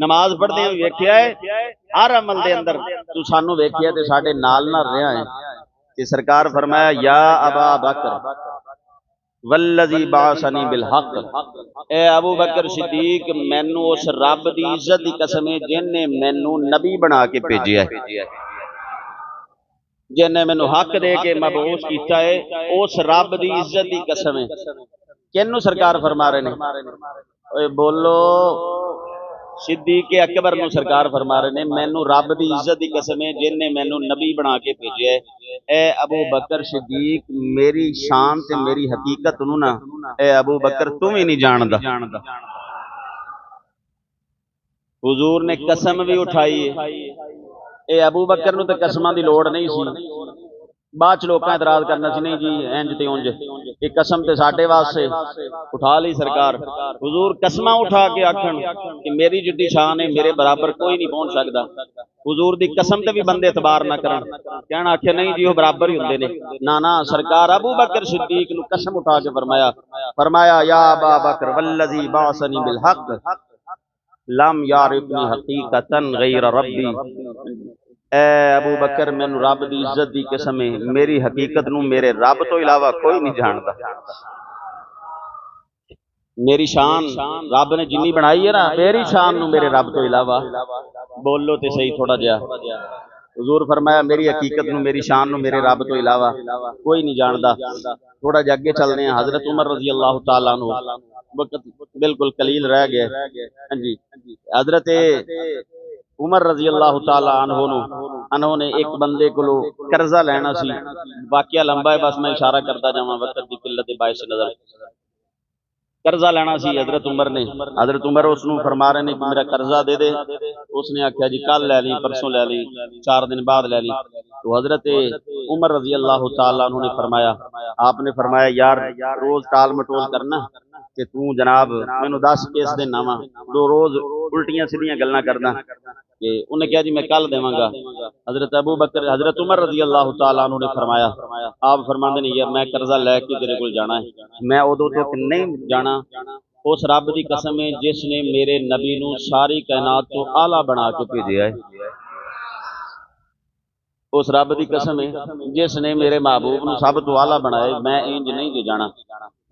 नमाज पढ़दियां भी वेखिया है हर अमल दे अंदर तू सानू वेखिया ते साडे नाल ना रहा है। ते सरकार फरमाया या अबा बकर वल्लज़ी बासनी बिल हक ए अबू बकर सिद्दीक मैनू उस रब दी इज्जत दी कसम है जिन्ने मैनू नबी बना के भेजिया है जिन्हें मैनू हक दे के मबूस किया है उस रब की इज्जत की कसम है। किनू सरकार फरमा रहे ने बोलो सिद्दीक अकबर नू सरकार फरमा रहे ने मैनू रब की इज्जत की कसम है जिन्हें मैनू नबी बना के भेजे है। ए अबू बकर सिद्दीक मेरी शान ते मेरी हकीकत नू ना ए अबू बकर तू भी नहीं जानदा। हुजूर ने कसम भी उठाई है। ये अबू बकर नूं तां कसमां दी लोड़ नहीं सी। बाद च लोकां इतराज करना सी नहीं जी इंज ते उंज ये कसम ते साडे वास्ते उठा ली सरकार। हुजूर कसमां उठा के आखण कि मेरी जिड्डी शान है मेरे बराबर कोई नहीं पहुंच सकदा। हुजूर दी कसम ते भी बंदे एतबार ना करन कहण आखे नहीं जी वो बराबर ही हुंदे ने ना ना सरकार अबू बकर सिद्दीक नूं कसम उठा के फरमाया या अबा बकर वल्लज़ी बासनी बिल हक लम यारिफनी हकीकतन गैर रब्बी ए अबू बकर मैनू रब की इज्जत की कसम है मेरी हकीकत नू मेरे रब तो इलावा कोई नहीं जानता। मेरी शान रब ने जिन्नी बनाई है ना मेरी शान नू मेरे रब तो इलावा बोलो तो सही थोड़ा जहा। हुजूर फरमाया मेरी हकीकत नू मेरी शान नू मेरे रब तो इलावा कोई नहीं जानता। थोड़ा जहा अगे चलने हजरत उमर रज़ी अल्लाह तआला अन्हु वक्त बिल्कुल कलील रह गया। हाँ जी हजरत उमर रज़ी अल्लाह तआला अन्हु ने एक बंदे को कर्जा लेना सी। वाकया लंबा है बस मैं इशारा करता जावां वक्त की किल्लत बाइस नजर कर्जा लेना सी। हजरत उमर उसनू फरमा रहे ने कि मेरा कर्जा दे दे। उसने आख्या जी कल लै ली परसों लै ली 4 दिन बाद लै ली। तो हजरत उमर रज़ी अल्लाह तआला अन्हु ने फरमाया आपने फरमाया यार रोज टाल मटोल करना कि तू जनाब मैनू दस किस दिन आवां दो रोज उल्टियां सीधियां गल्लां करदा कि उन्हें कहा जी मैं कल देवांगा। हजरत उमर रज़ी अल्लाह तआला अन्हु ने फरमाया आप फरमांदे ने यार मैं कर्जा लैके तेरे कोल जाना है मैं उदों तक नहीं जाना उस रब की कसम है जिसने मेरे नबी नू सारी कायनात तो आला बना के भेजा है। उस रब की कसम है जिसने मेरे महबूब नू सब तो आला बनाया मैं इंज नहीं जे जाना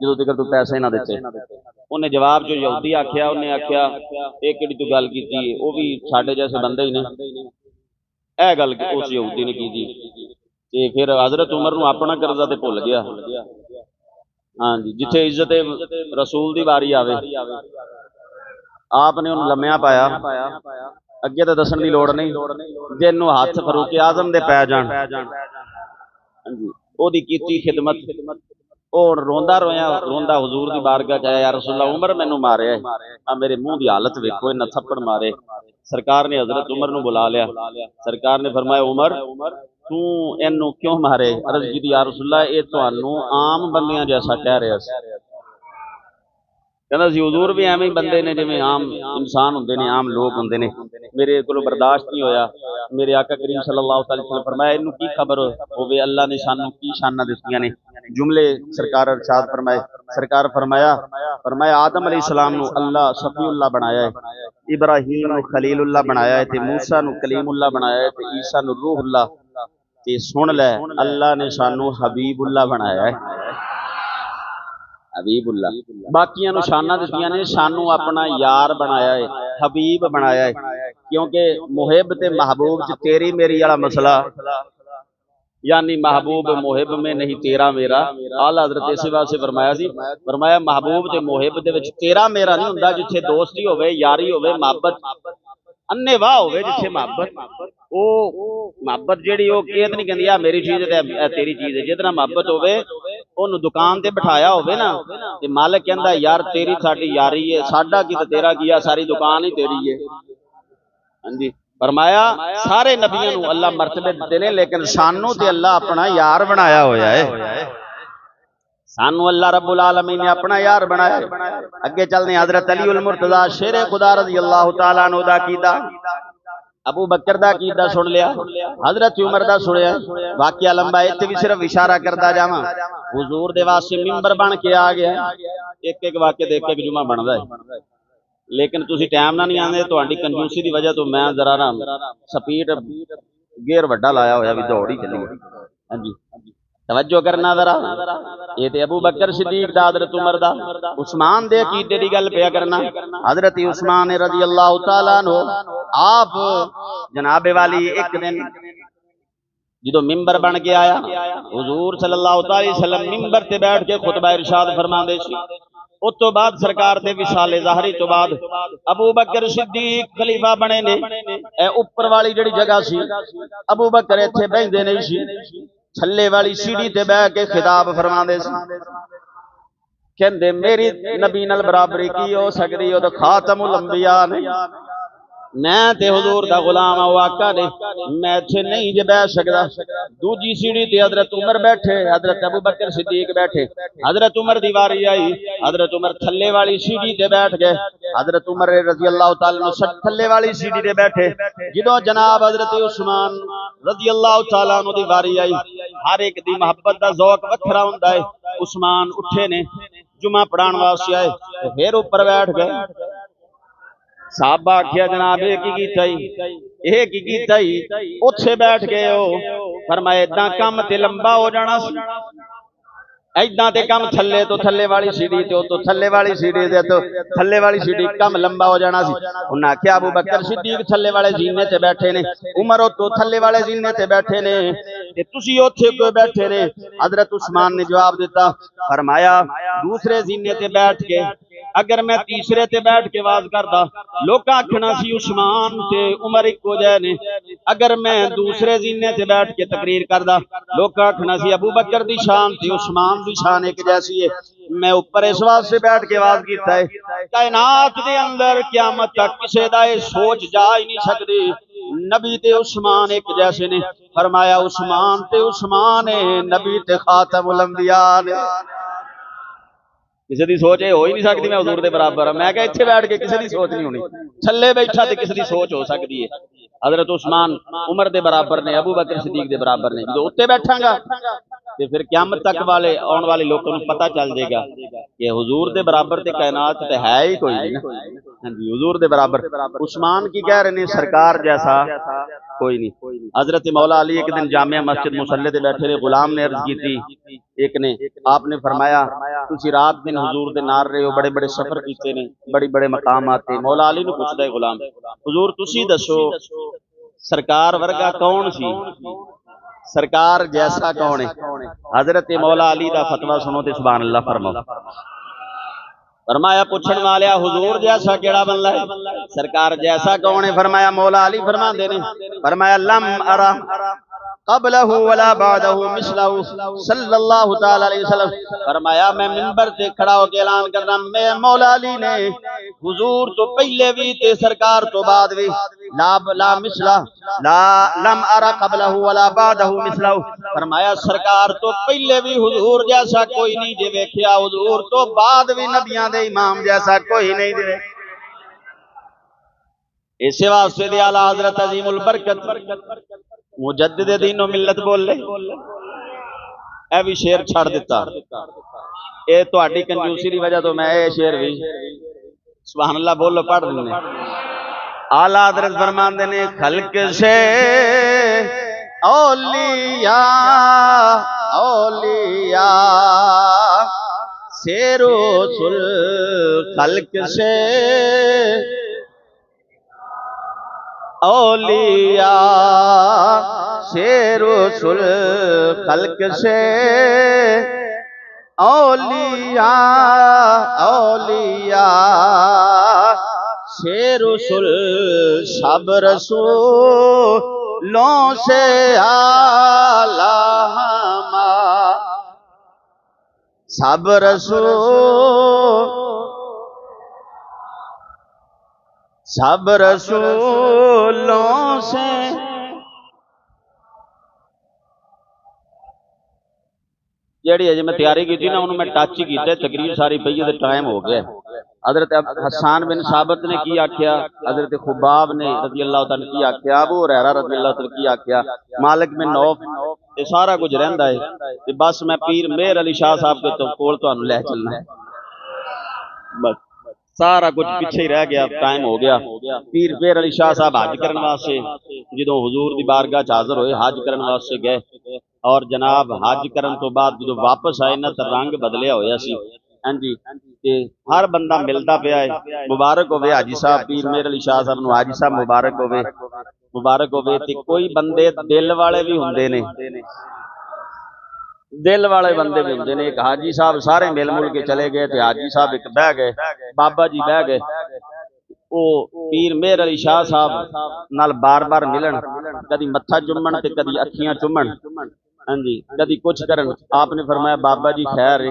जो तक तू पैसे ना दिते। उन्हें जवाब जो यहूदी आख्या उन्हें आख्या ये किहड़ी तू गल कीती है वो भी साडे जैसे बंदे ही ने यह गल उस यहूदी ने की ते फिर हजरत उमर नू अपना कर्जा ते भुल गया। हाँ जी जिथे इज्जत रसूल की वारी आवे आपने उन्हें लम्या पाया अगे तो दसन की लोड़ नहीं जिन्हों हाथ फरूक आजम दे पै जान ओदी कीती खिदमत रोंदा रोंदा हुजूर की बारगाह च आया या रसूलल्लाह उमर मैनू मारे आ मेरे मुंह की हालत वेखो इन्हें थप्पड़ मारे। सरकार ने हजरत उमर नू बुला लिया। सरकार ने फरमाया उमर तू इनू क्यों मारे अर्ज की या रसूलल्लाह ये तुहानू आम बंदियां जैसा कह रहा सी कहना सी हुजूर भी एवं ही बंदे ने जिवें आम इंसान हुंदे ने आम लोग हुंदे ने मेरे कोलों बर्दाश्त नहीं होया। मेरे आका करीम सल्लल्लाहु अलैहि वसल्लम फरमाया इनू की खबर होवे अल्लाह ने सानू की शाना दित्तियां ने जुमले सरकार इरशाद फरमाए। सरकार फरमाया आदम अलैहिस्सलाम नू अल्लाह सफीउल्लाह बनाया है इब्राहीम नू खलीलुल्लाह बनाया है ते मूसा नू कलीमुल्लाह बनाया है ते ईसा नू रूहुल्लाह ते सुन लै अल्लाह ने सानू हबीबुल्लाह बनाया है। हबीबुल्ला। बाकियां नूं शाना दित्तियां ने, सानू अपना यार बनाया है, हबीब बनाया है। क्योंकि मुहिब ते महबूब च तेरी मेरी वाला मसला, यानी महबूब मुहिब में नहीं तेरा मेरा। आला हज़रत इस वास्ते फरमाया सी, फरमाया महबूब ते मुहिब दे विच तेरा मेरा नहीं हुंदा। जिथे दोस्ती होवे, यारी होवे, मोहब्बत अन्ने वाह होवे, जिथे मोहब्बत ओ मोहब्बत जिहड़ी ओ केत नहीं कहंदी आ मेरी चीज ते तेरी चीज है। जिहदे नाल मोहब्बत होवे ओनू दुकान ते बिठाया होवे ना, ते मालिक कहंदा यार तेरी साडी यारी है, साडा की ते तेरा की आ, सारी दुकान ही तेरी है। हाँ जी, फरमाया सारे नबियों नूं अल्लाह मरतबे दिते ने, लेकिन सानू ते अल्लाह अपना यार बनाया होया है। सानू अल्लाह रब्बुल आलमीन ने अपना यार बनाया है। अगे चलने हजरत अली उल मुर्तजा शेरे खुदा रज़ी अल्लाह तआला अन्हु दा कीदा, अबू बकर दा कीदा सुन लिया, हजरत उमर दा सुनिया। वाकया लंबा, इत्थे भी सिर्फ इशारा करदा जावां। हुजूर दे वास्ते मिंबर बन के आ गया। एक एक वाक्य दे एक जुमा बनदा है, लेकिन तुसी टाइम ना नहीं आंदे। तुहाडी कंजूसी की वजह तो मैं जरा ना स्पीड गेयर वड्डा लाया होया भी दौड़ ही चली। हाँ जी, तवज्जो करना जरा। ये ते अबू बकर सिद्दीक दा, हजरत उमर दा, उस्मान दे अकीदे दी गल पिया करना। हजरत उस्मान रज़ी अल्लाह तआला अन्हु आप जनाबे वाली एक दिन जो मिंबर बन के आया, हुजूर सल्लल्लाहु अलैहि वसल्लम मिंबर ते बैठ के खुतबा इरशाद फरमांदे सी। उस तो बाद सरकार दे विसाले ज़ाहरी तो बाद अबू बकर सिद्दीक खलीफा बने ने। ए ऊपर वाली जिहड़ी जगह सी, अबू बकर इत्थे बैठदे नहीं सी, थल्ले वाली सीढ़ी ते बैठ के खिताब फरमांदे सी। कहंदे मेरी नबी नाल बराबरी की हो सकदी, ओ तो खातमुल अंबिया ने, मैं ते हुजूर दा गुलाम आ, वाका ने मैं इत्थे नहीं जे बैठ सकदा। दूजी सीढ़ी ते हजरत उमर बैठे, हजरत अबू बकर सिद्दीक बैठे। हजरत उमर दी वारी आई, हजरत उमर थल्ले वाली सीढ़ी ते बैठ गए। हजरत उमर रज़ी अल्लाह तआला अन्हु थल्ले वाली सीढ़ी ते बैठे। जदों जनाब हजरत उस्मान रज़ी अल्लाह तआला अन्हु दी वारी आई, हर एक दी मोहब्बत दा ज़ौक वखरा हुंदा है। उस्मान उठे ने, जुमा पढ़ाण वास्ते आए, ते फिर ऊपर बैठ गए। साहबा आखिया जनाब ये की कीता ही, ये की कीता ही, उत्थे बैठ गए हो। फरमाया इदां कम ते लंबा हो जाना सी, इदां ते कम थल्ले तो थल्ले वाली सीढ़ी ते तो थल्ले वाली सीढ़ी ते तो थल्ले वाली सीढ़ी कम लंबा हो जाना सी। उन्हें आखिया अबू बकर सिद्दीक थल्ले वाले जीने ते बैठे ने, उमर तो थल्ले वाले जीने ते बैठे ने, ते तुसी उत्थे क्यों बैठे ने? हजरत उस्मान ने जवाब दिता, फरमाया दूसरे जीने ते बैठ के अगर मैं तीसरे ते बैठ के वाज करदा, लोग आखना सी उस्मान ते उमर इको जै ने। अगर मैं दूसरे जीने ते बैठ के तकरीर करदा, लोग आखना सी अबू बकर दी शान ते उस्मान दी शान एक जैसी है। मैं ऊपर इस वास्ते बैठ के वाज कीता है, कायनात दे अंदर क़यामत तक किसे दा ये सोच जा ही नहीं सकदी नबी ते उस्मान एक जैसे ने। फरमाया उस्मान ते उस्मान है, नबी ते खातमुल अंबिया ने। किसी की सोच ये हो ही नहीं सकती मैं हुजूर दे बराबर हाँ। मैं क्या इत्थे बैठ के किसी की सोच नहीं होनी, थल्ले बैठा तो किसी की सोच हो सकती है। हजरत उस्मान उमर दे बराबर ने, अबू बकर सिद्दीक दे बराबर ने। जो उत्ते बैठांगा तो फिर क़यामत तक वाले आने वाले लोगों को पता चल जाएगा कि हुजूर दे बराबर ते कायनात ते है ही कोई नहीं ना। हाँ जी, हुजूर दे बराबर उस्मान की कह रहे ने, सरकार जैसा कोई नहीं। हजरत मौला अली एक दिन जामिया मस्जिद मुसल्ले ते बैठे, गुलाम ने अर्ज की थी एक ने, आपने फरमाया तुसी रात दिन हुजूर दे नाल रहे हो, बड़े बड़े सफर कीते ने, बड़े बड़े मकाम आते। मौला अली ने पूछदा है गुलाम, हुजूर तुसी दसो सरकार वर्गा कौन सी, सरकार जैसा कौन है? हजरत मौला अली दा फतवा सुनो ते सुभान अल्लाह फरमाओ। फरमाया पूछण वालिया हुजूर जैसा केड़ा बंदा है, सरकार जैसा कौन है? फरमाया मौला अली फरमांदे ने, फरमाया लम अरा क़ब्लहु वला बादहु मिसलहु सल्लल्लाहु तआला अलैहि वसल्लम। फरमाया मैं मिंबर ते खड़ा होकर ऐलान करना, मैं मौला अली ने हुजूर तो पहले भी ते सरकार तो बाद भी ला मिसला ला लम अरा क़ब्लहु वला बादहु मिसलहु। फरमाया सरकार तो पहले भी हुजूर जैसा कोई नहीं जे वेख्या, हुजूर तो बाद भी नबियां दे इमाम जैसा कोई नहीं जे। इस वास्ते दे आला हजरत अजीमुल बरकत मुजद्दिद दीन व मिल्लत बोले, ए भी शेर छड़ दिता। ये तुहाडी कंजूसी की वजह तो मैं ये शेर भी सुभान अल्लाह बोलो पढ़ दिने। आला हजरत फरमांदे ने, खल्क से औलिया औलिया शेरो सुल खल्क से औलिया, शेरो सुल खल्क से औलिया, औलिया शेरो सुल सब रसूलों से आला सब रसूल, सब रसूलों से ਜਿਹੜੀ ਅਜੇ ਮੈਂ ਤਿਆਰੀ ਕੀਤੀ ਨਾ ਉਹਨੂੰ ਮੈਂ ਟੱਚ ਹੀ ਕੀਤਾ, ਤਕਰੀਰ ਸਾਰੀ ਪਈ ਤੇ ਟਾਈਮ ਹੋ ਗਿਆ। हजरत हसन बिन साबित ने की आख्या, हजरत खुबाब ने रजी अल्लाह तआला की आख्या, अबू हुरैरा रजी अल्लाह तआला की आख्या, मालिक बिन नौफ ते सारा कुछ रहिंदा है ते बस मैं पीर मेहर अली शाह साहब के कोल तुहानू लै चलना है। बस सारा कुछ पिछे ही रह गया, टाइम हो गया। पीर मेहर अली शाह साहब हज करने वास्ते जो हुजूर दी बारगाह च हाज़र होए, हज करने वास्ते गए और जनाब हज करन तो बाद जो वापस आए ना तो रंग बदलिया होया सी। हाँ जी, ते हर बंदा मिलता पिया है। मुबारक होवे हाजी साहब, पीर मेहर अली शाह साहब नूं हाजी साहब मुबारक होवे, मुबारक होवे। ते कोई बंदे दिल वाले भी हुंदे ने, दिल वाले बंदे भी हुंदे ने। एक हाजी साहब सारे मिल मुल के चले गए ते हाजी साहब एक बह गए, बाबा जी बह गए। वो पीर मेहर अली शाह साहब नाल बार बार मिलन, कदी मत्था चुमन ते कदी अखियां चुमन। हाँ जी, कदी कुछ करन। आपने फरमाया बाबा जी खैर है?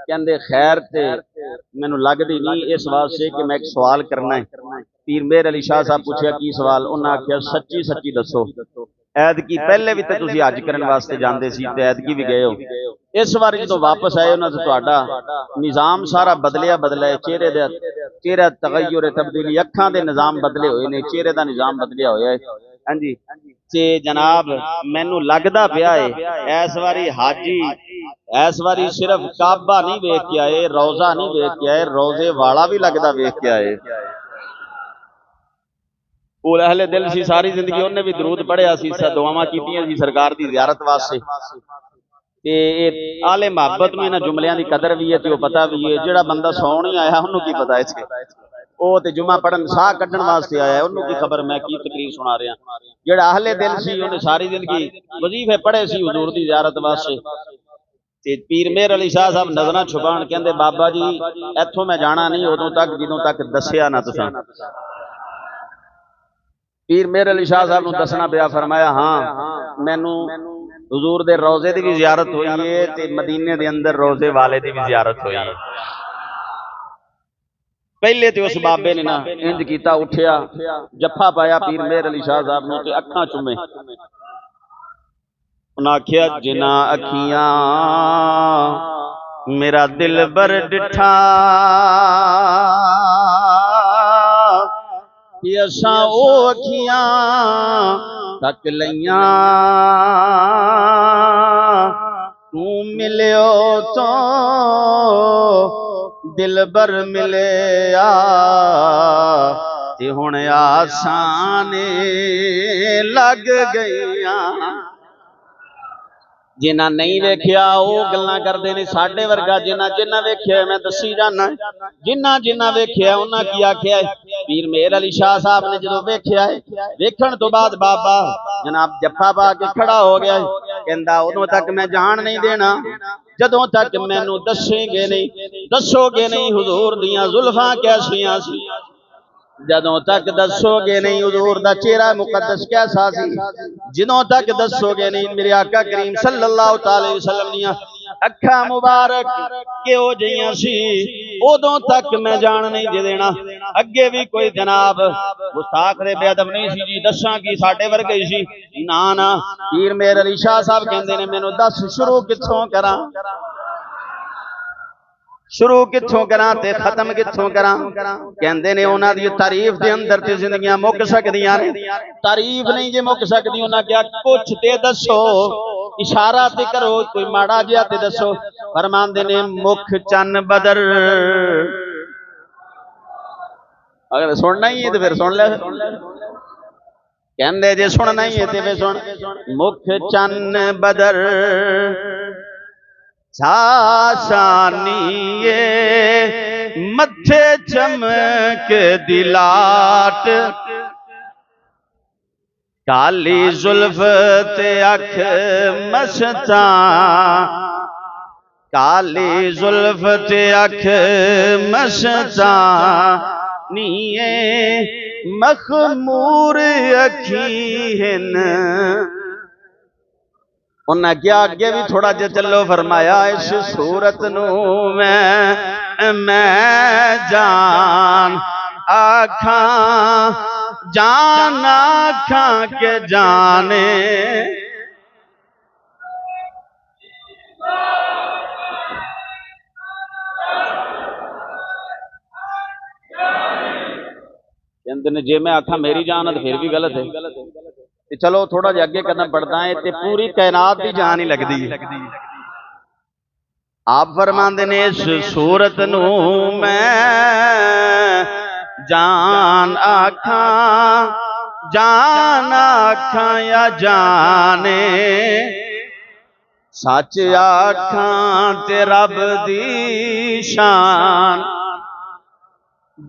कहंदे खैर ते मैनू लगदी नहीं, इस वास्ते कि मैं एक सवाल करना है। पीर मेहर अली शाह साहब पूछया की सवाल? उन्हें आख्या सच्ची सच्ची दसो, ऐदकी पहले भी तो तुसीं हज करन वास्ते जांदे सी ते ऐदकी भी गए हो, इस बार जो वापस आए उन्होंने तुहाडा निज़ाम सारा बदलिया बदलिया है, चेहरे दे चेहरा तगय्युर तब्दीली, अखां दे निज़ाम बदले हुए ने, चेहरे का निज़ाम बदलिया होया है। हाँ जी, ते जनाब मैनू लगदा पिया है इस बारी हाजी इस बारी सिर्फ काबा नहीं वेख के आए, रोजा नहीं वेख के आए, रोजे वाला भी लगदा वेख के आए। वो अहले दिल सी, सारी जिंदगी उन्हें भी दरूद पढ़िया सी, दुआवां कीतियां सी सरकार दी ज़ियारत वास्ते। ते आले मुहब्बत में इन्हां जुमलियां दी कदर भी है ते वो पता भी है। जिहड़ा बंदा सौण ही आया उन्होंने की पता इत्थे, वो ते जुमा पढ़न साह कड्ढण वास्ते आया, उन्होंने की खबर मैं की तकरीर सुना रहा। जिहड़ा अहले दिल सी उन्हें सारी जिंदगी वजीफे पढ़े सी हुजूर दी ज़ियारत वास्ते। ते पीर मेहर अली शाह साहब नज़रां छुपाण कहंदे बाबा जी इत्थों मैं जाना नहीं उदों तक जदों तक दस्सिया ना तुसां। पीर मेहर अली शाह साहब नूं दसना पिया, फरमाया हाँ मैनू हुजूर दे रोजे दी भी ज़ियारत हुई है ते मदीने दे अंदर रोजे वाले दी भी ज़ियारत हुई है। पहले तो उस बाबे ने ना इंज कीता, उठिया जफा पाया पीर मेहर अली शाह साहब नूं ते अखां चुमे। उन्हें आख्या जिना अखियां मेरा दिल बर डिठा, असा ओ अखियां तक लइयां, तू मिलियो तो दिल बर मिलिया, ते हुण आसाने लग गईयां। जिन्ना नहीं वेख्या वो गल्लां करदे ने, साडे वर्गा जिन्ना जिन्ना वेख्या मैं दसी जाना, जिन्ना जिन्ना वेख्या उन्हां की आख्या। पीर मेहर अली शाह साहब ने जो वेख्या है, वेखण तो बाद बाबा जनाब जफा पा के खड़ा हो गया, कहंदा उदों तक मैं जान नहीं देना जदों तक मैनू दसेंगे नहीं, दसोगे नहीं हुजूर दियां जुल्फां कैसियां सी, जदों तक दसोगे नहीं हुजूर दा चेहरा मुकद्दस कैसा सी, जदों तक दसोगे नहीं मेरे आका करीम सल्लल्लाहु अलैहि वसल्लम दियां अखां मुबारक किहो जिहियां सी, उदों तक मैं जान नहीं दे देना। अगे भी कोई जनाब गुस्ताख दे बेअदब नहीं सी जी, दसां की साडे वर्गे सी ना ना। पीर मेहर अली शाह साहब कहंदे ने मैनू दस शुरू कित्थों करां, शुरू कित्थों करां ते खत्म कित्थों करां। कहंदे ने उन्हां दी तारीफ दे अंदर ते जिंदगियां मुक सकदियां ने, तारीफ नहीं जे मुक सकदी। उन्हां क्या कुछ ते दसो, इशारा ते करो, कोई माड़ा जिहा ते दसो। फरमांदे ने मुख चन्न बदर, अगर सुनना ही है तो फिर सुन ले, कहंदे जे सुनना ही है तो फिर सुन। मुख चन्न बदर शाशानिए मथे चमक दिलाट काली जुल्फ ते अख मस्ता काली जुल्फ ते अख मस्ता नीए मखमूर अखी हिन। उन्हें क्या अगे भी थोड़ा जिहा चलो फरमाया इस सूरत नू मैं जान आखा जान आखा के जाने कहते ने जे मैं आखा मेरी जान है तो फिर भी गलत है। ते चलो थोड़ा जिहा अगे करना पड़ता है ते पूरी कायनात की जान ही लगती है। आप फरमाते ने इस सूरत नू मैं जान आखा या जाने सच आखा ते रब दी शान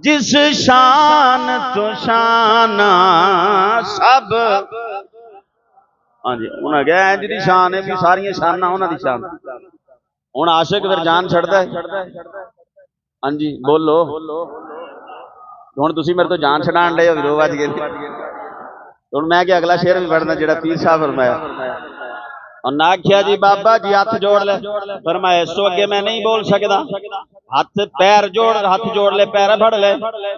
जिस शान तो शाना सब। हाँ जी उन्हें कहा जिहदी शान है भी सारियां शाना उन्हां दी शान। हुण आशिक फिर जान छड्डदा है। हाँ जी बोलो हुण तुसीं मेरे तो जान छड़ाण लए हो 2 बज गए। हुण मैं क्या अगला शेर भी पढ़ना जिहड़ा पीर साहब फरमाया। उन्हें आख्या जी बाबा जी हाथ जोड़ ले फरमाया इस तो अगे मैं नहीं बोल सकता। हाथ पैर जोड़ हाथ जोड़ ले पैर फड़ ले।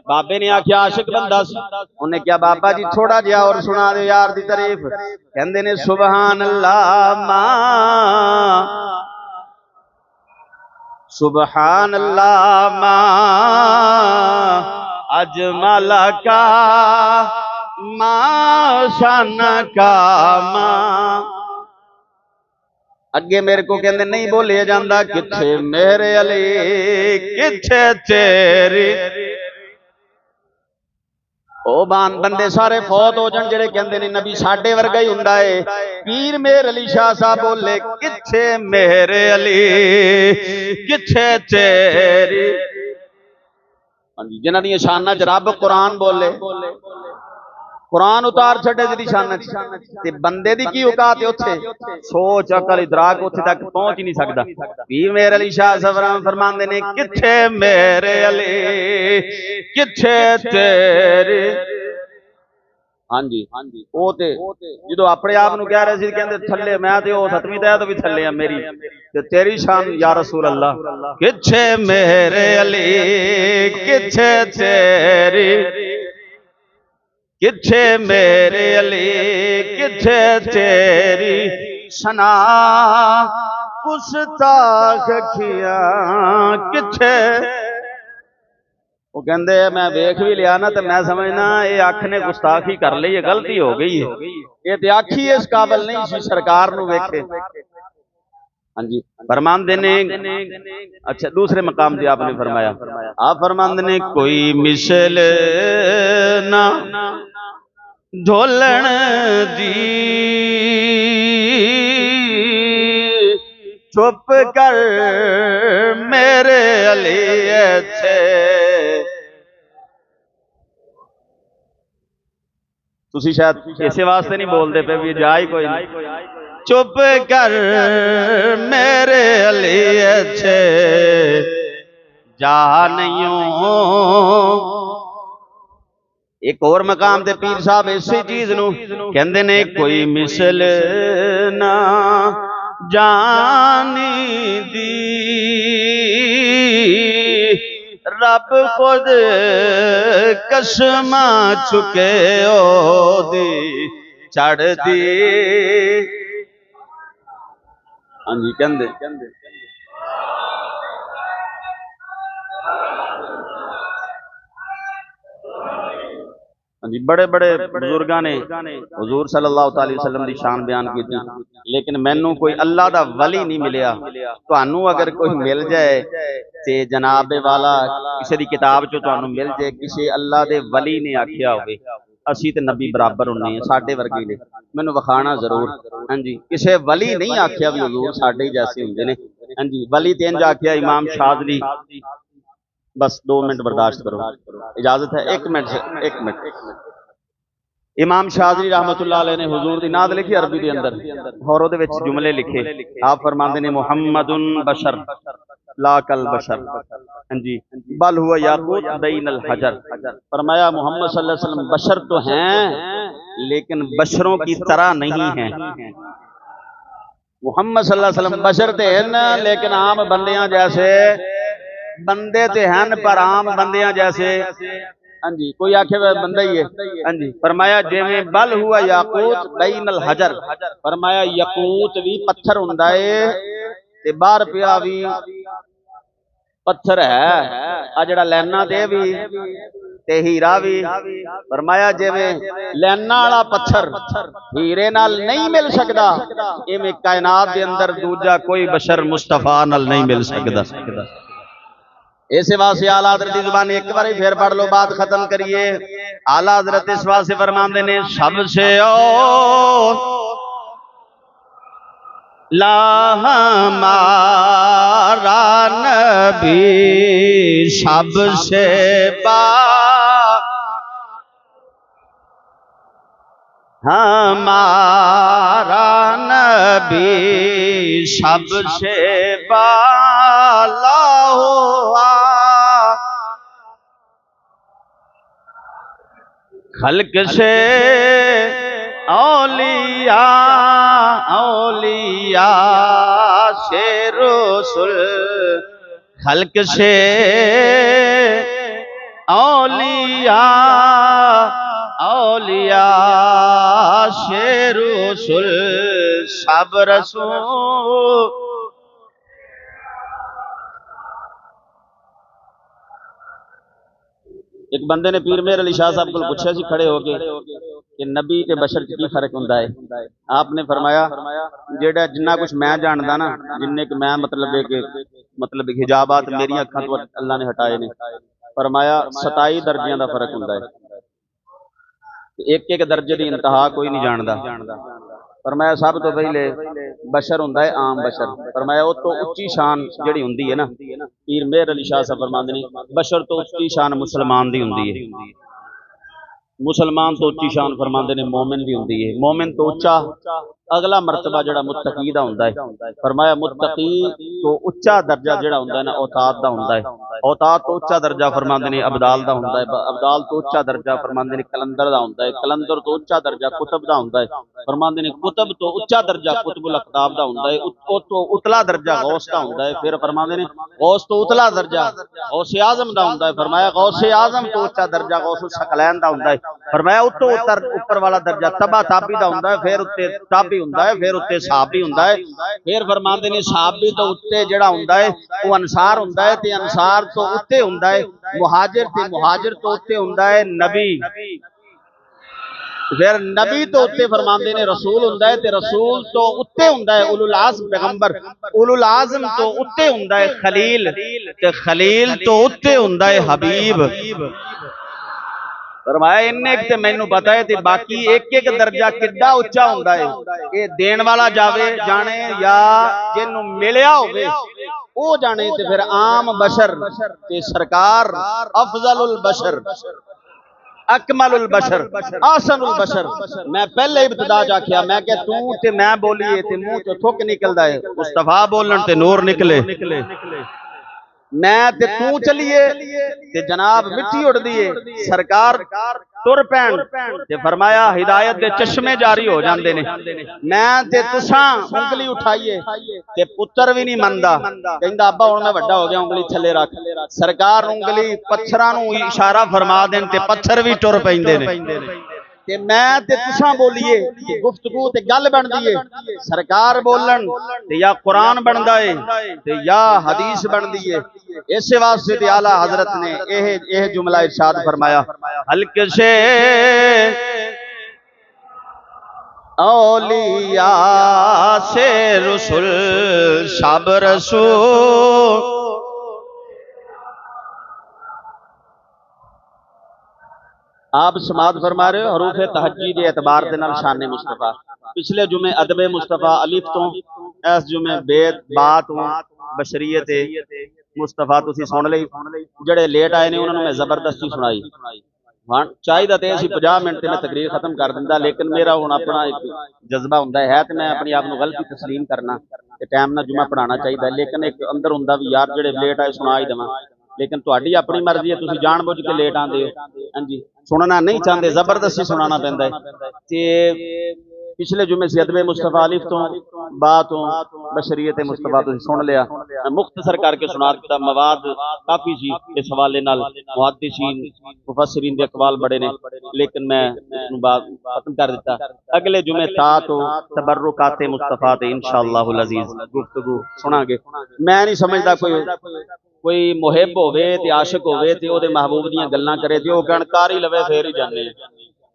बाबे ने आख्या आशिक बंदा सी। उन्हें क्या बाबा जी थोड़ा जिहा और सुना दे यार दी तारीफ। कहंदे ने सुभान अल्लाह मां सुभान अल्लाह मां अजमल का मां शान का मां। अगे मेरे को कहते नहीं बोलिया जाता किथे मेरे अली किथे तेरी। ओ बंदे सारे फौत हो जान जेड़े कहंदे ने नबी साडे वर्गा ही हुंदा है। पीर मेर अली शाह साहब बोले किथे मेरे अली किथे तेरी। जिन्हां दी शानां च रब कुरान बोले कुरान उतार छड़े जिहदी शान ते बंदे दी की औकात है उत्थे। सोच अकल इदराक उत्थे तक पहुंच ही नहीं सकदा। पीर मेरे अली शाह साहब फरमांदे ने किथे मेरे अली किथे तेरे। हाँ जी वो ते जो अपने आप नूं कह रहे सी कहंदे थल्ले मैं ते ओ 7वीं तह तो भी थल्ले आ मेरी ते तेरी शान या रसूल अल्लाह किथे मेरे अली किथे तेरी किथे मेरे अली किथे तेरी सना गुस्ताख अखियां किथे। वो कहते मैं वेख भी लिया ना तो मैं समझना ये अख ने गुस्ताखी कर ली है गलती हो गई है। ये तो अख ही इस काबल नहीं सी सरकार नूं वेखे। हाँ जी फरमांदे ने अच्छा दूसरे मकाम से आपने फरमाया आप फरमांदे ने कोई मिसल ना ढोलण दी चुप कर मेरे अली इत्थे। तुसी शायद इसे वास्ते नहीं बोलते पे भी जा ही कोई नहीं। चुप कर मेरे अली इत्थे जा नहीं। एक और मकाम ते पीर साहब इसी चीज नूं कहंदे ने कोई मिसल ना जानी दी रब खुद कसम चुके ओदी चढ़ दी। हाँ जी कहंदे जी बड़े बड़े बुजुर्गों ने हुजूर सल्लल्लाहु अलैहि वसल्लम की शान बयान की थी लेकिन मैनू कोई अल्लाह दा वली नहीं मिलिया। तुहानू अगर कोई मिल जाए ते जनाब वाला किसी की किताब चो तुहानू मिल जाए किसी अल्लाह दे वली ने आखिया होवे असी ते नबी बराबर होने साडे वर्गे ने मैनू विखाना जरूर। हाँ जी किसी वली नहीं आखिया भी हुजूर साडे जैसे हुंदे ने। हाँ जी, वली तेन जाके इमाम शाज़ली, बस 2 मिनट बर्दाश्त करो, इजाजत है? 1 मिनट से 1 मिनट। इमाम शाज़ली रहमतुल्लाह अलैह ने हुजूर दी नात लिखी अरबी के अंदर और उहदे विच जुमले लिखे। आप फरमाते ने मुहम्मदुन बशर ला कल बशर, हाँ जी, बल हुआ याकूत बैनल हजर। फरमाया मोहम्मद सल्लल्लाहु अलैहि वसल्लम बशर तो हैं लेकिन बशरों की तरह नहीं हैं। मुहम्मद सल्लल्लाहु अलैहि वसल्लम बशर ते हैं लेकिन आम बंदियां जैसे, बंदे ते हैं पर आम बंदियां जैसे। हाँ जी, कोई आखे वह बंदा ही है। हाँ जी, फरमाया जिवें बल हुआ याकूत बैनल हजर, फरमाया याकूत भी पत्थर हुंदा है ते बाहर पिया भी पत्थर है, आ जड़ा लैना ते भी ते हीरा भी। फरमाया जिवें लैना वाला पत्थर हीरे नाल नहीं मिल सकदा, इवें कायनात दे अंदर दूजा कोई बशर मुस्तफा नाल नहीं मिल सकदा। इस वास्ते आला हज़रत की जुबानी एक बार फिर पढ़ लो, बात खत्म करिए। आला हज़रत इस वास्ते फरमाते ने सबसे ओ ला हमारा नबी सबसे बा, हमारा नबी सबसे बाला हुआ, खल्क से औलिया औलिया से रसूल, खल्क से औलिया औलिया से रसूल सब रसूल। एक बंदे ने पीर मेहर अली शाह साहब को पूछा सी खड़े होके कि नबी ते बशर च की फर्क हुंदा है। आपने फरमाया जेड़ा जिन्ना कुछ मैं जानदा ना, जिन्ने कि मैं मतलब हिजाबात मेरी अखां तो अल्लाह ने हटाए ने, फरमाया 27 दर्जियां दा फर्क हुंदा है। एक एक दर्जे की इंतहा कोई नहीं जानता। फरमाया सब तो पहले बशर हुंदा है आम बशर, फरमाया उस तो उच्ची शान जिहड़ी हुंदी है ना, पीर मेहर अली शाह साहब फरमांदे ने बशर तो उच्ची शान मुसलमान दी हुंदी है, मुसलमान तो उच्ची शान फरमाते ने मोमिन भी होंगी है। मोमिन तो उच्चा अगला मरतबा जड़ा मुत्तकी दा हुंदा है। फरमाया मुत्तकी तो उच्चा दर्जा जड़ा हुंदा है ना औताद दा हुंदा है। औताद तो उच्चा दर्जा फरमाते ने अबदाल दा हुंदा है। अबदाल तो उच्चा दर्जा फरमाते ने कलंदर दा हुंदा है। कलंदर तो उच्चा दर्जा कुतुब दा हुंदा है। फरमाते ने कुतुब तो उच्चा दर्जा कुतुबुल अक़ताब दा हुंदा है। तो उतला दर्जा गौस दा हुंदा है। फिर फरमाते ने गौस तो उतला दर्जा गौसे आजम दा हुंदा है। फरमाया गौसे आजम तो उच्चा दर्जा गौसुल सकलैन दा हुंदा है। फरमाया उत्तो ऊपर वाला दर्जा तबा ताबी दा हुंदा है, फिर उत्ते ताबी हुंदा है, फिर उत्ते सहाबी हुंदा है, फिर फरमांदे ने सहाबी तो उत्ते जेड़ा हुंदा है वो अंसार हुंदा है, ते अंसार तो उत्ते हुंदा है मुहाजिर, ते मुहाजिर तो उत्ते हुंदा है नबी, फिर नबी तो उत्ते फरमांदे ने रसूल हुंदा है, ते रसूल तो उत्ते हुंदा है उलुल आज़म पैगंबर, उलुल आज़म तो उत्ते हुंदा है खलील, ते खलील तो उत्ते हुंदा है हबीब। फरमाया इन्ने ते मैनू पता है, ते बाकी एक एक दर्जा किड्डा उच्चा हुंदा है, ये देण वाला जावे जाने या जिन्नू मिलिया होवे ओ जाने, ते फिर आम बशर ते सरकार अफजलुल बशर अकमलुल बशर आसनुल बशर। मैं पहले इब्तिदा च आखिया मैं क्या तू ते मैं बोलीए ते मुंह चो थुक निकलदा है, मुस्तफा बोलन ते नूर निकले, मैं ते तू चलिए ते जनाब मिट्टी उड़दी है, सरकार तुर पैन ते फरमाया हिदायत दे चश्मे जारी हो जांदे ने। मैं ते तुसां उंगली उठाइए ते पुत्र भी नहीं मनदा, कहंदा अब्बा हुण मैं वड्डा हो गया उंगली थल्ले रख, सरकार उंगली पत्थरां नूं इशारा फरमा देन ते पत्थर भी टुर पैंदे ने। ते मैं ते तुसां बोलीए ते गुफ्तगू ते गल बनदी है, सरकार बोलन ते या कुरान बनदा है ते या हदीस बनदी है। इस वास्ते ते आला हजरत ने यह जुमला इरशाद फरमाया, हल्के से औलिया से रसूल सब रसूल। आप समात फरमा रहे हो हरूफे तहज्जी के एतबार के नाल शान मुस्तफा। पिछले जुमे अदबे मुस्तफा अलिफ तो इस जुमे बेत बात ਬਸ਼ਰੀਅਤ ਮੁਸਤਫਾ ਤੁਸੀਂ ਸੁਣ ਲਈ। ਜਿਹੜੇ ਲੇਟ ਆਏ ਨੇ ਉਹਨਾਂ ਨੂੰ ਮੈਂ ਜ਼ਬਰਦਸਤੀ ਸੁਣਾਈ। ਹਾਂ ਚਾਹੀਦਾ ਤੇ ਅਸੀਂ 50 ਮਿੰਟ ਤੇ ਮੈਂ ਤਕਰੀਰ ਖਤਮ ਕਰ ਦਿੰਦਾ, ਲੇਕਿਨ ਮੇਰਾ ਹੁਣ ਆਪਣਾ ਇੱਕ ਜਜ਼ਬਾ ਹੁੰਦਾ ਹੈ ਤੇ ਮੈਂ ਆਪਣੀ ਆਪ ਨੂੰ ਗਲਤੀ ਤਸਲੀਮ ਕਰਨਾ ਤੇ ਟਾਈਮ ਨਾਲ ਜੁਮਾ ਪੜਾਉਣਾ ਚਾਹੀਦਾ, ਲੇਕਿਨ ਇੱਕ ਅੰਦਰ ਹੁੰਦਾ ਵੀ ਯਾਰ ਜਿਹੜੇ ਲੇਟ ਆਏ ਸੁਣਾ ਹੀ ਦੇਵਾਂ। ਲੇਕਿਨ ਤੁਹਾਡੀ ਆਪਣੀ ਮਰਜ਼ੀ ਹੈ, ਤੁਸੀਂ ਜਾਣ ਬੁੱਝ ਕੇ ਲੇਟ ਆਉਂਦੇ ਹੋ। ਹਾਂਜੀ ਸੁਣਨਾ ਨਹੀਂ ਚਾਹੁੰਦੇ, ਜ਼ਬਰਦਸਤੀ ਸੁਣਾਉਣਾ ਪੈਂਦਾ ਹੈ। ਤੇ पिछले जुमे से अदब मुस्तफा अलिफ तो बा तो बशरीयत मुस्तफा तुसीं सुन लिया, मुख्तसर करके सुना दिता। मवाद काफ़ी सी इस हवाले नाल, मुहद्दिसीन मुफस्सिरीन दे अकवाल बड़े ने, लेकिन मैं इसनूं बात खत्म कर दिता। अगले जुमे ता तो तबर्रुकात मुस्तफा ते इंशाअल्लाहुल अज़ीज़ गुफ्तगू सुनांगे। मैं नहीं समझदा कोई मुहिब होवे ते आशिक होवे ते ओहदे महबूब दीयां गल्लां करे ते ओह कहण कर ही लवे फिर ही जाने।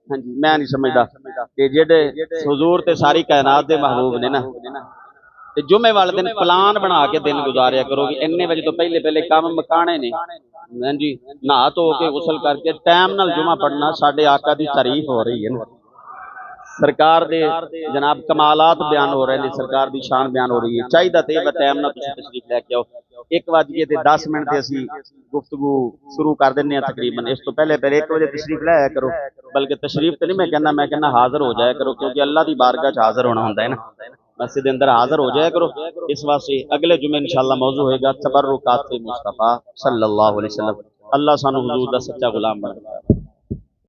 हाँ जी मैं नहीं समझदा कि जेडे हुजूर ते सारी कायनात दे महबूब ने ना, ते जुमे वाले दिन प्लान बना के दिन गुजारिया करो कि इन्ने बजे तो पहले पहले काम मकाने ने। हाँ जी नहा धो के गुसल करके टाइम नाल जुमा पढ़ना साडे आका दी तारीफ हो रही है ना, सरकार दे जनाब कमालात बयान हो रहे हैं, सरकार दी शान बयान हो रही है। चाहिए तो टाइम नाल तुसीं तशरीफ लैके आओ। 1:10 ते असीं गुफ्तगू शुरू कर दिंदे हां तकरीबन। इस तो पहले 1 बजे तशरीफ लाया करो, बल्कि तशरीफ तो नहीं मैं कहना हाजिर हो जाया करो, क्योंकि अल्लाह की बारगाह च हाजिर होना होंदा है ना, मस्जिद अंदर हाजिर हो जाया करो। इस वास्ते अगले जुमे इंशाअल्लाह मौजू होएगा तबर्रुकात मुस्तफा सल्लल्लाहु अलैहि वसल्लम। अल्लाह सानू हुजूर दा सच्चा गुलाम बना।